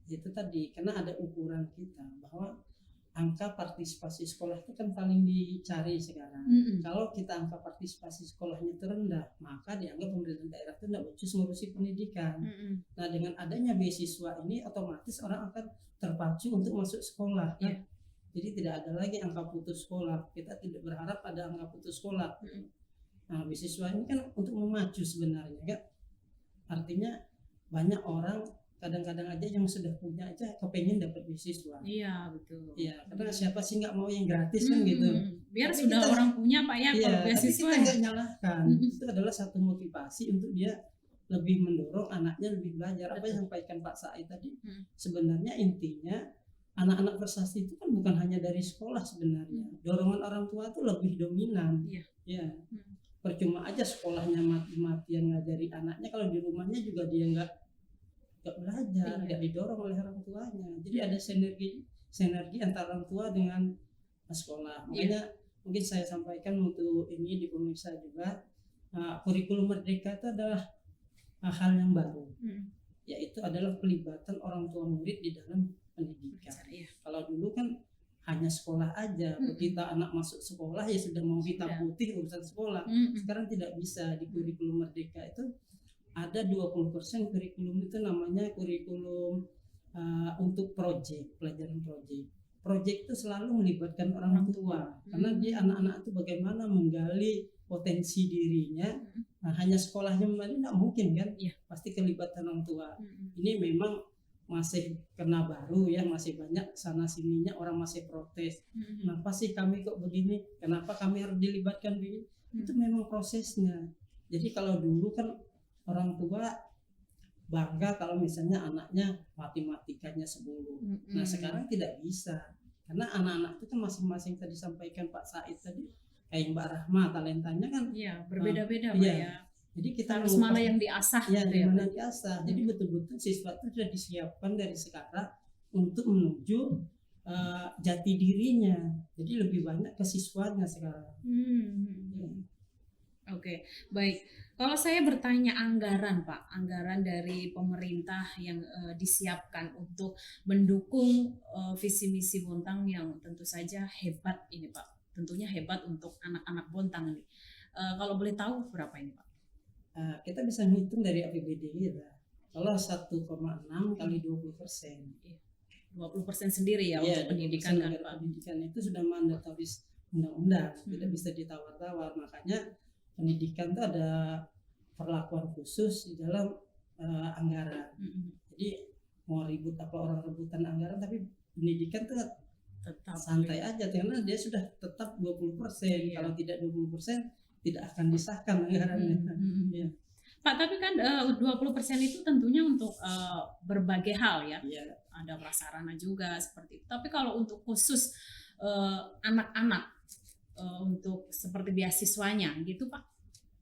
itu tadi karena ada ukuran kita bahwa angka partisipasi sekolah itu kan paling dicari sekarang. Kalau kita angka partisipasi sekolahnya terendah, maka dianggap pemerintah daerah itu tidak becus ngurusi pendidikan. Nah dengan adanya beasiswa ini otomatis orang akan terpacu untuk masuk sekolah. Kan? Jadi tidak ada lagi angka putus sekolah. Kita tidak berharap ada angka putus sekolah. Nah beasiswa ini kan untuk memacu sebenarnya kan. Artinya banyak orang kadang-kadang aja yang sudah punya aja kepengen dapat beasiswa. Iya betul. Iya, karena siapa sih nggak mau yang gratis kan gitu. Biar Tapi sudah kita, orang punya Pak ya kalau beasiswa. Tapi kita nggak nyalahkan. Itu adalah satu motivasi untuk dia lebih mendorong anaknya lebih belajar. Apa yang disampaikan Pak Said tadi, sebenarnya intinya anak-anak prestasi itu kan bukan hanya dari sekolah sebenarnya. Dorongan orang tua itu lebih dominan. Ya. Percuma aja sekolahnya mati-matian ngajari anaknya kalau di rumahnya juga dia nggak belajar, nggak didorong oleh orang tuanya. Jadi ada sinergi antara orang tua dengan sekolah. Makanya mungkin saya sampaikan untuk ini di pemirsa juga, kurikulum merdeka itu adalah hal yang baru, yaitu adalah pelibatan orang tua murid di dalam pendidikan. Kalau dulu kan hanya sekolah aja, begitu anak masuk sekolah ya sudah mau hitam putih urusan sekolah. Sekarang tidak bisa. Di kurikulum merdeka itu ada 20% kurikulum itu namanya kurikulum untuk proyek, pelajaran proyek. Proyek itu selalu melibatkan orang tua, karena dia anak-anak itu bagaimana menggali potensi dirinya. Nah, hanya sekolahnya tidak mungkin kan, pasti kelibatan orang tua. Ini memang masih kena baru ya, masih banyak sana sininya orang masih protes. Kenapa sih kami kok begini? Kenapa kami harus dilibatkan di itu? Memang prosesnya. Jadi kalau dulu kan orang tua bangga kalau misalnya anaknya matematikanya 10. Nah sekarang tidak bisa, karena anak-anak itu kan masing-masing tadi sampaikan Pak Said tadi, kayak Mbak Rahma talentanya kan berbeda-beda Pak ya. Jadi kita harus mana yang diasah gitu ya. Mana diasah. Jadi betul-betul siswa itu sudah disiapkan dari sekarang untuk menuju jati dirinya. Jadi lebih banyak ke siswanya sekarang. Oke, baik. Kalau saya bertanya anggaran Pak, anggaran dari pemerintah yang disiapkan untuk mendukung visi misi Bontang yang tentu saja hebat ini Pak. Tentunya hebat untuk anak-anak Bontang ini. Kalau boleh tahu berapa ini Pak? Kita bisa menghitung dari APBD kita. Kalau 1,6 kali 20%. 20% sendiri ya untuk pendidikan kan Pak. Pendidikan itu sudah mandatoris undang-undang, tidak bisa ditawar-tawar. Makanya pendidikan itu ada perlakuan khusus di dalam anggaran. Jadi mau ribut apa orang rebutan anggaran, tapi pendidikan tuh Tetap santai aja karena dia sudah tetap 20%. Iya. Kalau tidak 20% tidak akan disahkan anggarannya. Ya. Pak, tapi kan 20% itu tentunya untuk berbagai hal ya. Iya. Ada prasarana juga seperti itu. Tapi kalau untuk khusus anak-anak untuk seperti beasiswanya gitu Pak,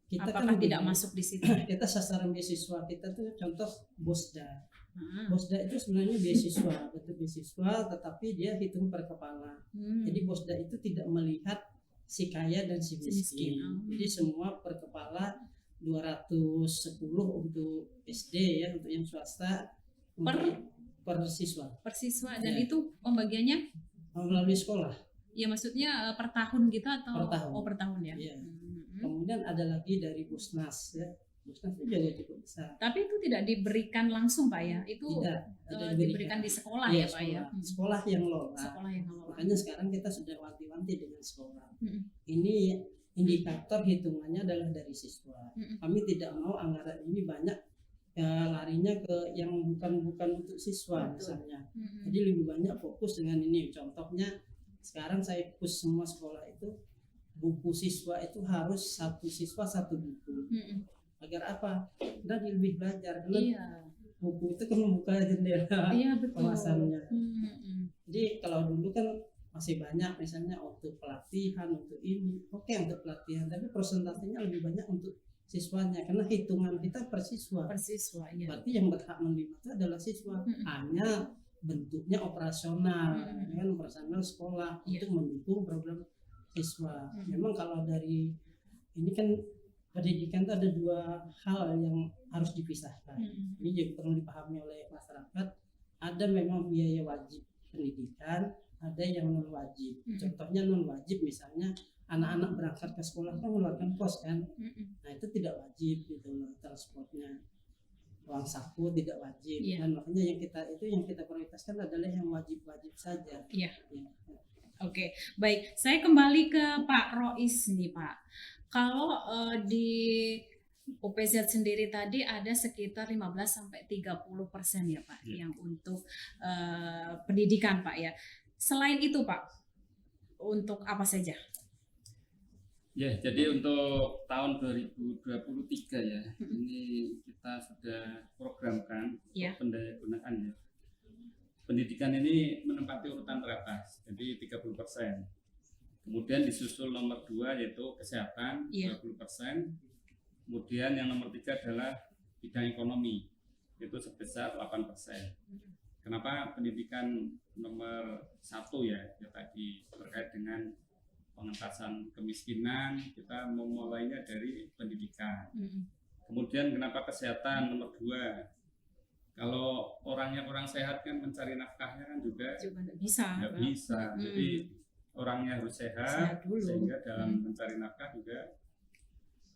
Kita apakah kan tidak begini, masuk di situ? kita sasaran beasiswa kita tuh contoh BOSDA. Hmm. BOSDA itu sebenarnya beasiswa, bentuk beasiswa, tetapi dia hitung per kepala. Jadi BOSDA itu tidak melihat si kaya dan si Si miskin. miskin. Jadi semua per kepala 210 untuk SD ya, untuk yang swasta, per siswa Persiswa dan Iya. itu pembagiannya melalui sekolah. ya maksudnya per tahun gitu atau Per tahun. per tahun ya? Iya. Kemudian ada lagi dari Busnas ya. Busnas itu juga cukup besar. Tapi itu tidak diberikan langsung Pak ya? Itu Tidak diberikan di sekolah Iya, ya Pak ya? sekolah. Sekolah yang lola. Sekolah yang ngelola. Makanya sekarang kita sudah wanti-wanti dengan sekolah. Mm-mm. Ini indikator hitungannya adalah dari siswa. Mm-mm. Kami tidak mau anggaran ini banyak larinya ke yang bukan untuk siswa Betul. misalnya. Mm-mm. Jadi lebih banyak fokus dengan ini. Contohnya sekarang saya push semua sekolah itu buku siswa itu harus satu siswa satu buku. Mm-mm. Agar apa? Kita lebih belajar. Karena Iya, buku itu kan membuka jendela iya betul. wawasannya. Mm-mm. Jadi kalau dulu kan masih banyak misalnya untuk pelatihan, untuk ini, oke untuk pelatihan, tapi persentasenya lebih banyak untuk siswanya karena hitungan kita per siswa. Persiswa ya. Berarti yang berhak menerima itu adalah siswa. Mm-mm. Hanya bentuknya operasional, Mm-mm. kan operasional sekolah Iya. untuk mendukung program siswa. Mm-mm. Memang kalau dari ini kan pendidikan itu ada dua hal yang harus dipisahkan. Mm-mm. Ini juga perlu dipahami oleh masyarakat. Ada memang biaya wajib pendidikan, ada yang non wajib. Mm-mm. Contohnya non wajib misalnya anak-anak berangkat ke sekolah kan mengeluarkan kos kan. Mm-mm. Nah itu tidak wajib gitu loh transportnya. Uang saku tidak wajib. Iya. Dan makanya yang kita prioritaskan adalah yang wajib-wajib saja. Iya. Ya. Oke, baik. Saya kembali ke Pak Rois nih Pak. Kalau di UPZ sendiri tadi ada sekitar 15-30% ya Pak, Iya. yang untuk pendidikan Pak ya. Selain itu Pak, untuk apa saja? Ya, jadi untuk tahun 2023 ya, Mm-mm. ini kita sudah programkan Ya. untuk pendayagunaan ya. Pendidikan ini menempati urutan teratas, jadi 30%. Kemudian disusul nomor 2 yaitu kesehatan, Iya. 20%. Kemudian yang nomor 3 adalah bidang ekonomi, itu sebesar 8%. Kenapa pendidikan nomor 1 ya, ya tadi terkait dengan pengentasan kemiskinan, kita memulainya dari pendidikan. Mm-mm. Kemudian kenapa kesehatan nomor 2? Kalau orangnya kurang sehat kan mencari nafkahnya kan juga Juga nggak bisa. nggak Pak. bisa. Mm. Jadi orangnya harus sehat, Sehat dulu. sehingga dalam mencari nafkah juga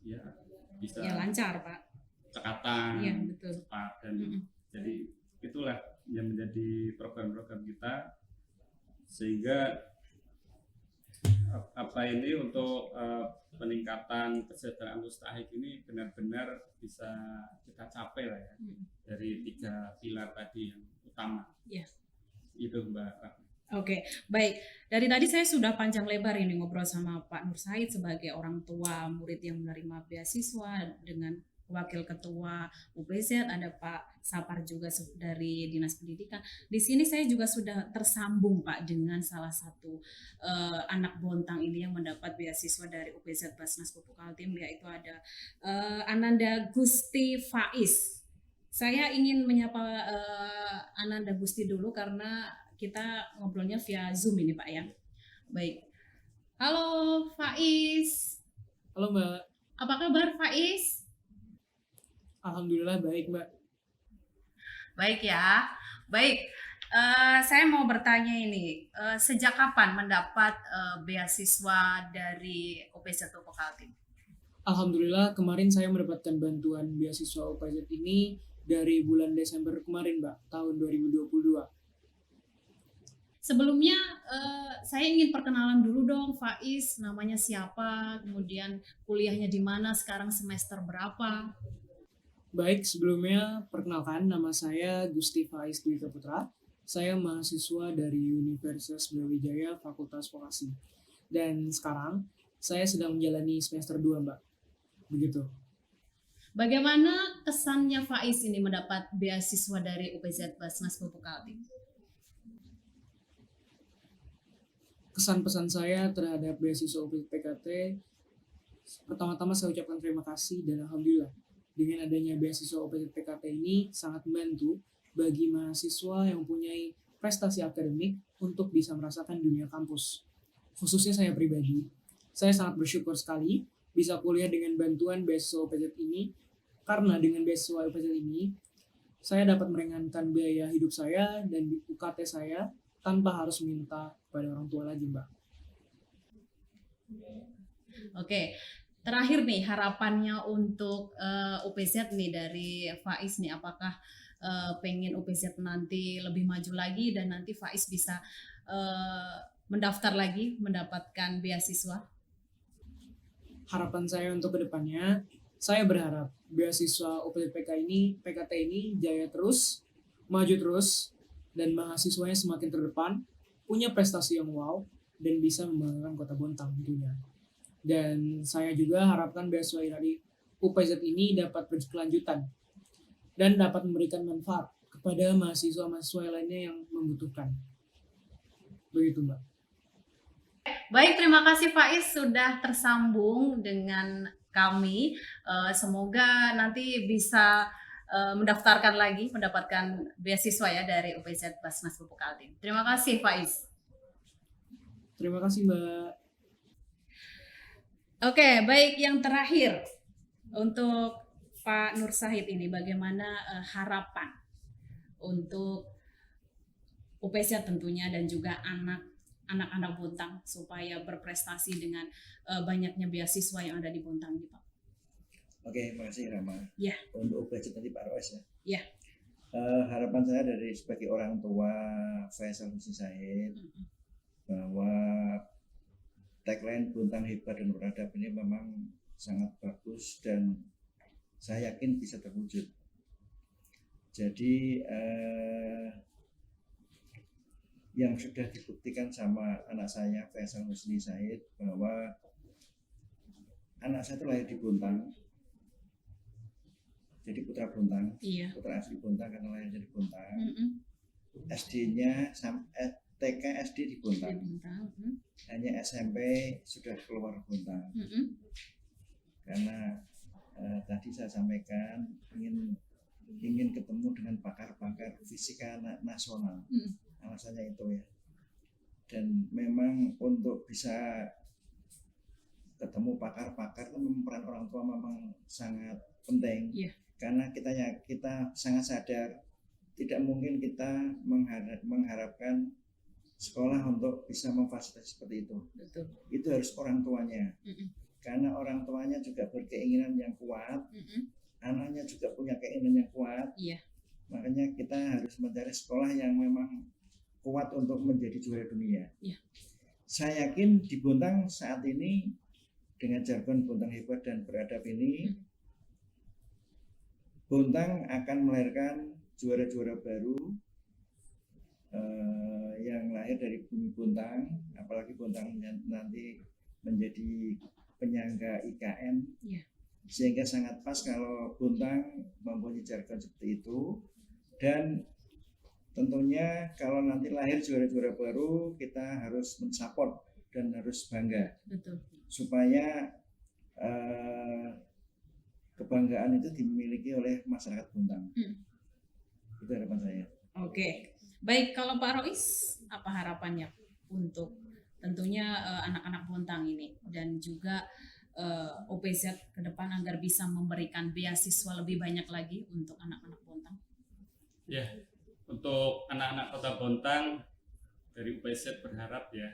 ya bisa Ya lancar Pak. cekatan, Iya betul. cepat dan Mm-mm. jadi itulah yang menjadi program-program kita sehingga apa ini untuk peningkatan kesejahteraan mustahik ini benar-benar bisa kita capai lah ya Mm. dari 3 pilar tadi yang utama. Iya. Itu Mbak. Oke, baik. Dari tadi saya sudah panjang lebar ini ngobrol sama Pak Nur Said sebagai orang tua murid yang menerima beasiswa dengan Wakil Ketua UPZ, ada Pak Sapar juga dari Dinas Pendidikan. Di sini saya juga sudah tersambung Pak dengan salah satu anak Bontang ini yang mendapat beasiswa dari UPZ Basnas Pupuk Kaltim, yaitu ada Ananda Gusti Faiz. Saya ingin menyapa Ananda Gusti dulu karena kita ngobrolnya via Zoom ini Pak ya. Baik. Halo Faiz. Halo Mbak, Apa kabar Faiz? Alhamdulillah baik Mbak. Baik ya. Baik. Saya mau bertanya ini, sejak kapan mendapat beasiswa dari UPZ Pupuk Kaltim? Alhamdulillah kemarin saya mendapatkan bantuan beasiswa UPZ ini dari bulan Desember kemarin Mbak, tahun 2022. Sebelumnya saya ingin perkenalan dulu dong, Faiz namanya siapa, kemudian kuliahnya di mana, sekarang semester berapa? Baik, sebelumnya perkenalkan nama saya Gusti Faiz Dwi Putra. Saya mahasiswa dari Universitas Brawijaya Fakultas Vokasi. Dan sekarang saya sedang menjalani semester 2, Mbak. Begitu. Bagaimana kesannya Faiz ini mendapat beasiswa dari UPZ Basnas Pupuk Kaltim? Kesan-pesan saya terhadap beasiswa UPZ-PKT, pertama-tama saya ucapkan terima kasih dan alhamdulillah dengan adanya beasiswa UPZ-PKT ini sangat membantu bagi mahasiswa yang mempunyai prestasi akademik untuk bisa merasakan dunia kampus. Khususnya saya pribadi, saya sangat bersyukur sekali bisa kuliah dengan bantuan beasiswa UPZ ini, karena dengan beasiswa UPZ ini saya dapat meringankan biaya hidup saya dan UKT saya tanpa harus minta kepada orang tua lagi, Mbak. Oke, terakhir nih harapannya untuk UPZ nih dari Faiz nih, apakah pengen UPZ nanti lebih maju lagi dan nanti Faiz bisa mendaftar lagi mendapatkan beasiswa? Harapan saya untuk kedepannya, saya berharap beasiswa PKT ini jaya terus, maju terus, dan mahasiswanya semakin terdepan, punya prestasi yang wow, dan bisa membanggakan Kota Bontang tentunya. Dan saya juga harapkan beasiswa dari UPZ ini dapat berkelanjutan dan dapat memberikan manfaat kepada mahasiswa-mahasiswa lainnya yang membutuhkan. Begitu, Mbak. Baik, terima kasih Faiz sudah tersambung dengan kami. Semoga nanti bisa mendaftarkan lagi, mendapatkan beasiswa ya dari UPZ Basnas Pupuk Kaltim. Terima kasih Faiz. Terima kasih, Mbak. Oke, baik, yang terakhir untuk Pak Nur Syahid ini, bagaimana harapan untuk UPZ tentunya dan juga anak-anak Bontang supaya berprestasi dengan banyaknya beasiswa yang ada di Bontang ini, Pak? Oke, makasih Rama. Ya. Untuk UPZ tadi Pak Roes ya. Ya. Harapan saya dari sebagai orang tua Faisal Husni Said bahwa tagline Bontang Hebat dan Beradab ini memang sangat bagus dan saya yakin bisa terwujud. Jadi yang sudah dibuktikan sama anak saya Faisal Husni Said bahwa anak saya itu lahir di Bontang. Jadi putra Bontang, Iya. putra asli Bontang karena lahirnya di Bontang. SD-nya TK SD di Bontang. Hanya SMP sudah keluar Bontang. Karena tadi saya sampaikan ingin ketemu dengan pakar-pakar fisika nasional. Alasannya itu ya. Dan memang untuk bisa ketemu pakar-pakar itu memang peran orang tua memang sangat penting. Yeah. Karena kita sangat sadar tidak mungkin kita mengharapkan sekolah untuk bisa memfasilitasi seperti itu. Betul. Itu harus orang tuanya. Karena orang tuanya juga berkeinginan yang kuat, anaknya juga punya keinginan yang kuat. Iya. Makanya kita harus mencari sekolah yang memang kuat untuk menjadi juara dunia. Iya. Saya yakin di Bontang saat ini dengan jargon Bontang Hebat dan Beradab ini, Bontang akan melahirkan juara-juara baru yang lahir dari bumi Bontang, apalagi Bontang nanti menjadi penyangga IKN, sehingga sangat pas kalau Bontang mempunyai jargon seperti itu. Dan tentunya kalau nanti lahir juara-juara baru, kita harus mensupport dan harus bangga. Betul. Supaya kebanggaan itu dimiliki oleh masyarakat Bontang. Itu harapan saya. Oke, baik, kalau Pak Rois apa harapannya untuk tentunya anak-anak Bontang ini dan juga UPZ ke depan agar bisa memberikan beasiswa lebih banyak lagi untuk anak-anak Bontang? Ya, untuk anak-anak Kota Bontang dari UPZ berharap ya,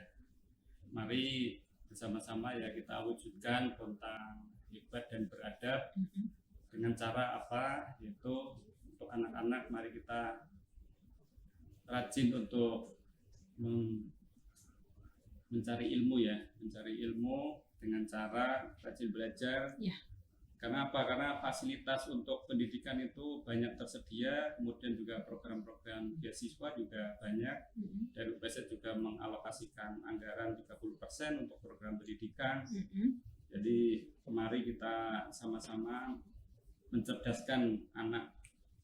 mari bersama-sama ya kita wujudkan Bontang Hebat dan Beradab dengan cara apa? Yaitu untuk anak-anak mari kita rajin untuk mencari ilmu ya, mencari ilmu dengan cara rajin belajar. Ya. Karena apa? Karena fasilitas untuk pendidikan itu banyak tersedia, kemudian juga program-program beasiswa juga banyak. Dan UPZ juga mengalokasikan anggaran 30% untuk program pendidikan. Jadi mari kita sama-sama mencerdaskan anak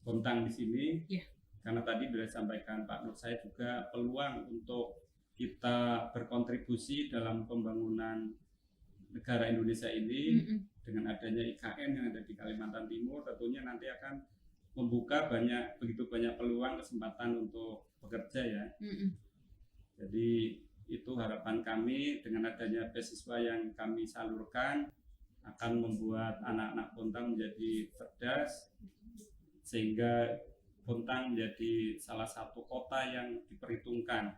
Bontang di sini. Ya. Karena tadi sudah disampaikan Pak Nur Said juga peluang untuk kita berkontribusi dalam pembangunan negara Indonesia ini. Dengan adanya IKN yang ada di Kalimantan Timur, tentunya nanti akan membuka begitu banyak peluang kesempatan untuk bekerja ya. Jadi itu harapan kami, dengan adanya beasiswa yang kami salurkan akan membuat anak-anak Bontang menjadi cerdas, sehingga Bontang menjadi salah satu kota yang diperhitungkan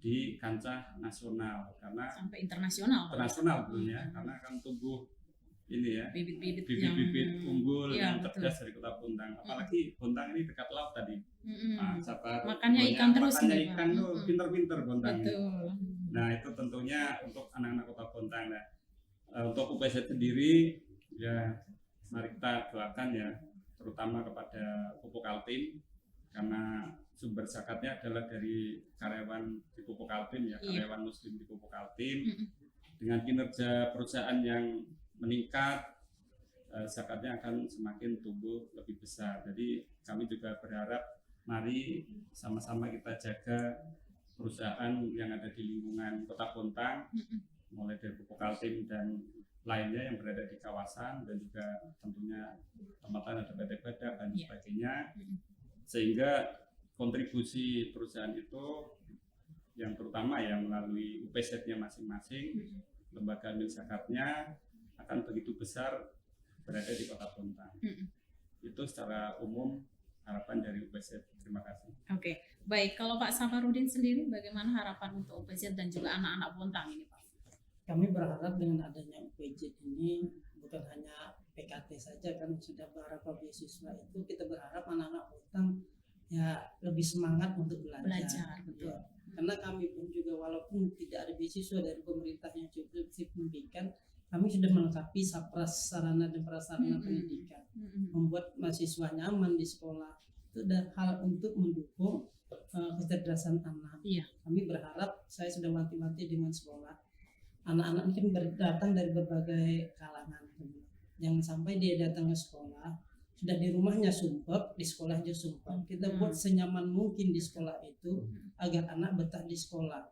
di kancah nasional, karena Sampai internasional tentunya, karena akan tumbuh ini ya, bibit-bibit unggul ya, yang cerdas dari kota Bontang. Apalagi Bontang ini dekat laut tadi. Sabar, Makannya ikan terus makannya nih, ikan Pak. tuh pinter-pinter Bontang. Betul. Nah itu tentunya untuk anak-anak kota Bontang. Nah, untuk UPZ sendiri ya mari kita doakan ya, terutama kepada Pupuk Kaltim, karena sumber zakatnya adalah dari karyawan di Pupuk Kaltim ya, karyawan muslim di Pupuk Kaltim. Dengan kinerja perusahaan yang meningkat, zakatnya akan semakin tumbuh lebih besar. Jadi kami juga berharap mari sama-sama kita jaga perusahaan yang ada di lingkungan Kota Bontang, mulai dari Pupuk Kaltim dan lainnya yang berada di kawasan, dan juga tentunya tempat ada PT Badak dan sebagainya, sehingga kontribusi perusahaan itu yang terutama yang melalui UPZ-nya masing-masing, lembaga amil zakatnya akan begitu besar berada di Kota Bontang. Itu secara umum harapan dari UPZ. Terima kasih. Oke, baik. Kalau Pak Safarudin sendiri, bagaimana harapan untuk UPZ dan juga anak-anak Bontang ini, Pak? Kami berharap dengan adanya UPZ ini bukan hanya PKT saja, kan sudah berharap beasiswa itu, kita berharap anak-anak Bontang ya lebih semangat untuk belajar. Betul. Ya. Karena kami pun juga walaupun tidak ada beasiswa dari pemerintah yang cukup signifikan, kami sudah melengkapi sarana dan prasarana pendidikan, membuat mahasiswa nyaman di sekolah. Itu adalah hal untuk mendukung kecerdasan anak. Kami berharap, saya sudah mati-mati dengan sekolah. Anak-anak ini kan datang dari berbagai kalangan. Jangan sampai dia datang ke sekolah, sudah di rumahnya sumpah, di sekolahnya sumpah. Kita buat senyaman mungkin di sekolah itu agar anak betah di sekolah.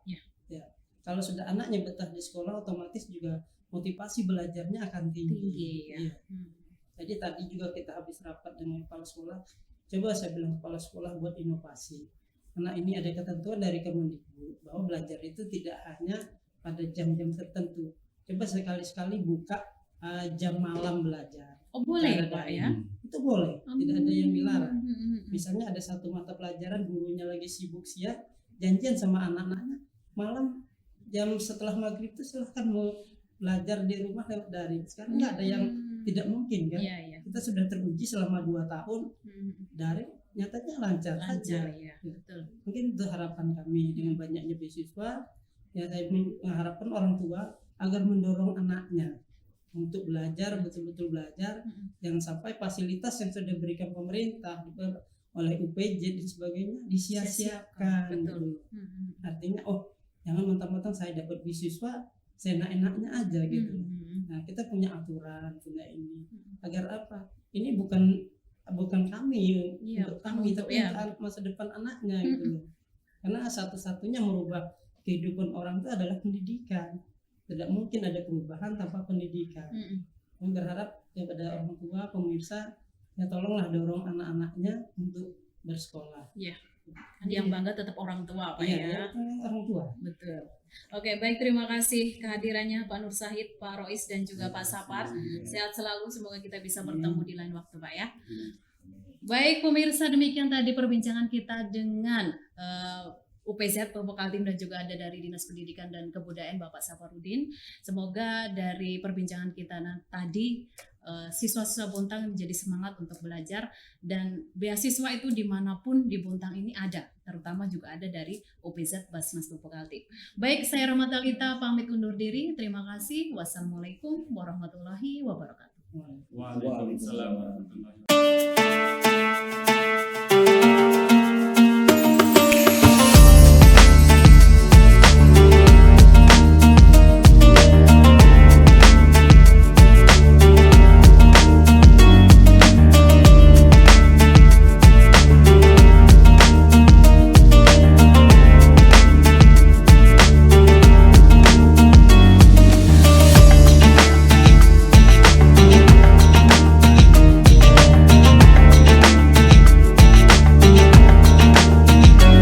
Ya. Kalau sudah anaknya betah di sekolah, otomatis juga motivasi belajarnya akan tinggi. Ya. Jadi tadi juga kita habis rapat dengan kepala sekolah, coba saya bilang kepala sekolah buat inovasi. Karena ini ada ketentuan dari Kemendikbud bahwa belajar itu tidak hanya pada jam-jam tertentu. Coba sekali-sekali buka jam malam belajar. Oh boleh Pak ya? Itu boleh, tidak ada yang dilarang. Misalnya ada satu mata pelajaran gurunya lagi sibuk siang, janjian sama anak-anaknya malam jam setelah maghrib itu silahkan mau belajar di rumah lewat daring. Sekarang nggak ada yang tidak mungkin kan? Kita sudah teruji selama 2 tahun daring, nyatanya lancar saja. Betul. Mungkin itu harapan kami dengan banyaknya beasiswa. Ya saya mengharapkan orang tua agar mendorong anaknya untuk belajar, betul-betul belajar. Jangan sampai fasilitas yang sudah diberikan pemerintah oleh UPZ dan sebagainya disia-siakan. Gitu. Artinya jangan mentang-mentang saya dapat beasiswa seenak-enaknya aja gitu. Nah kita punya aturan, punya ini agar apa? Ini bukan kami untuk kami, tapi untuk masa depan anaknya gitu. Karena satu-satunya merubah kehidupan orang itu adalah pendidikan. Tidak mungkin ada perubahan tanpa pendidikan. Kami berharap kepada orang tua, pemirsa, ya tolonglah dorong anak-anaknya untuk bersekolah. Yang bangga tetap orang tua, Pak ya. Orang tua. Betul. Oke, baik, terima kasih kehadirannya Pak Nur Said, Pak Rois dan juga Pak Sapar. Sehat selalu, semoga kita bisa bertemu di lain waktu, Pak ya. Baik pemirsa, demikian tadi perbincangan kita dengan UPZ Pupuk Kaltim dan juga ada dari Dinas Pendidikan dan Kebudayaan Bapak Safarudin. Semoga dari perbincangan kita tadi siswa-siswa Bontang menjadi semangat untuk belajar, dan beasiswa itu dimanapun di Bontang ini ada, terutama juga ada dari OPZ Basnas Pupuk Kaltim. Baik, saya Rahmatalita pamit undur diri. Terima kasih. Wassalamualaikum warahmatullahi wabarakatuh. Waalaikumsalam warahmatullahi wabarakatuh.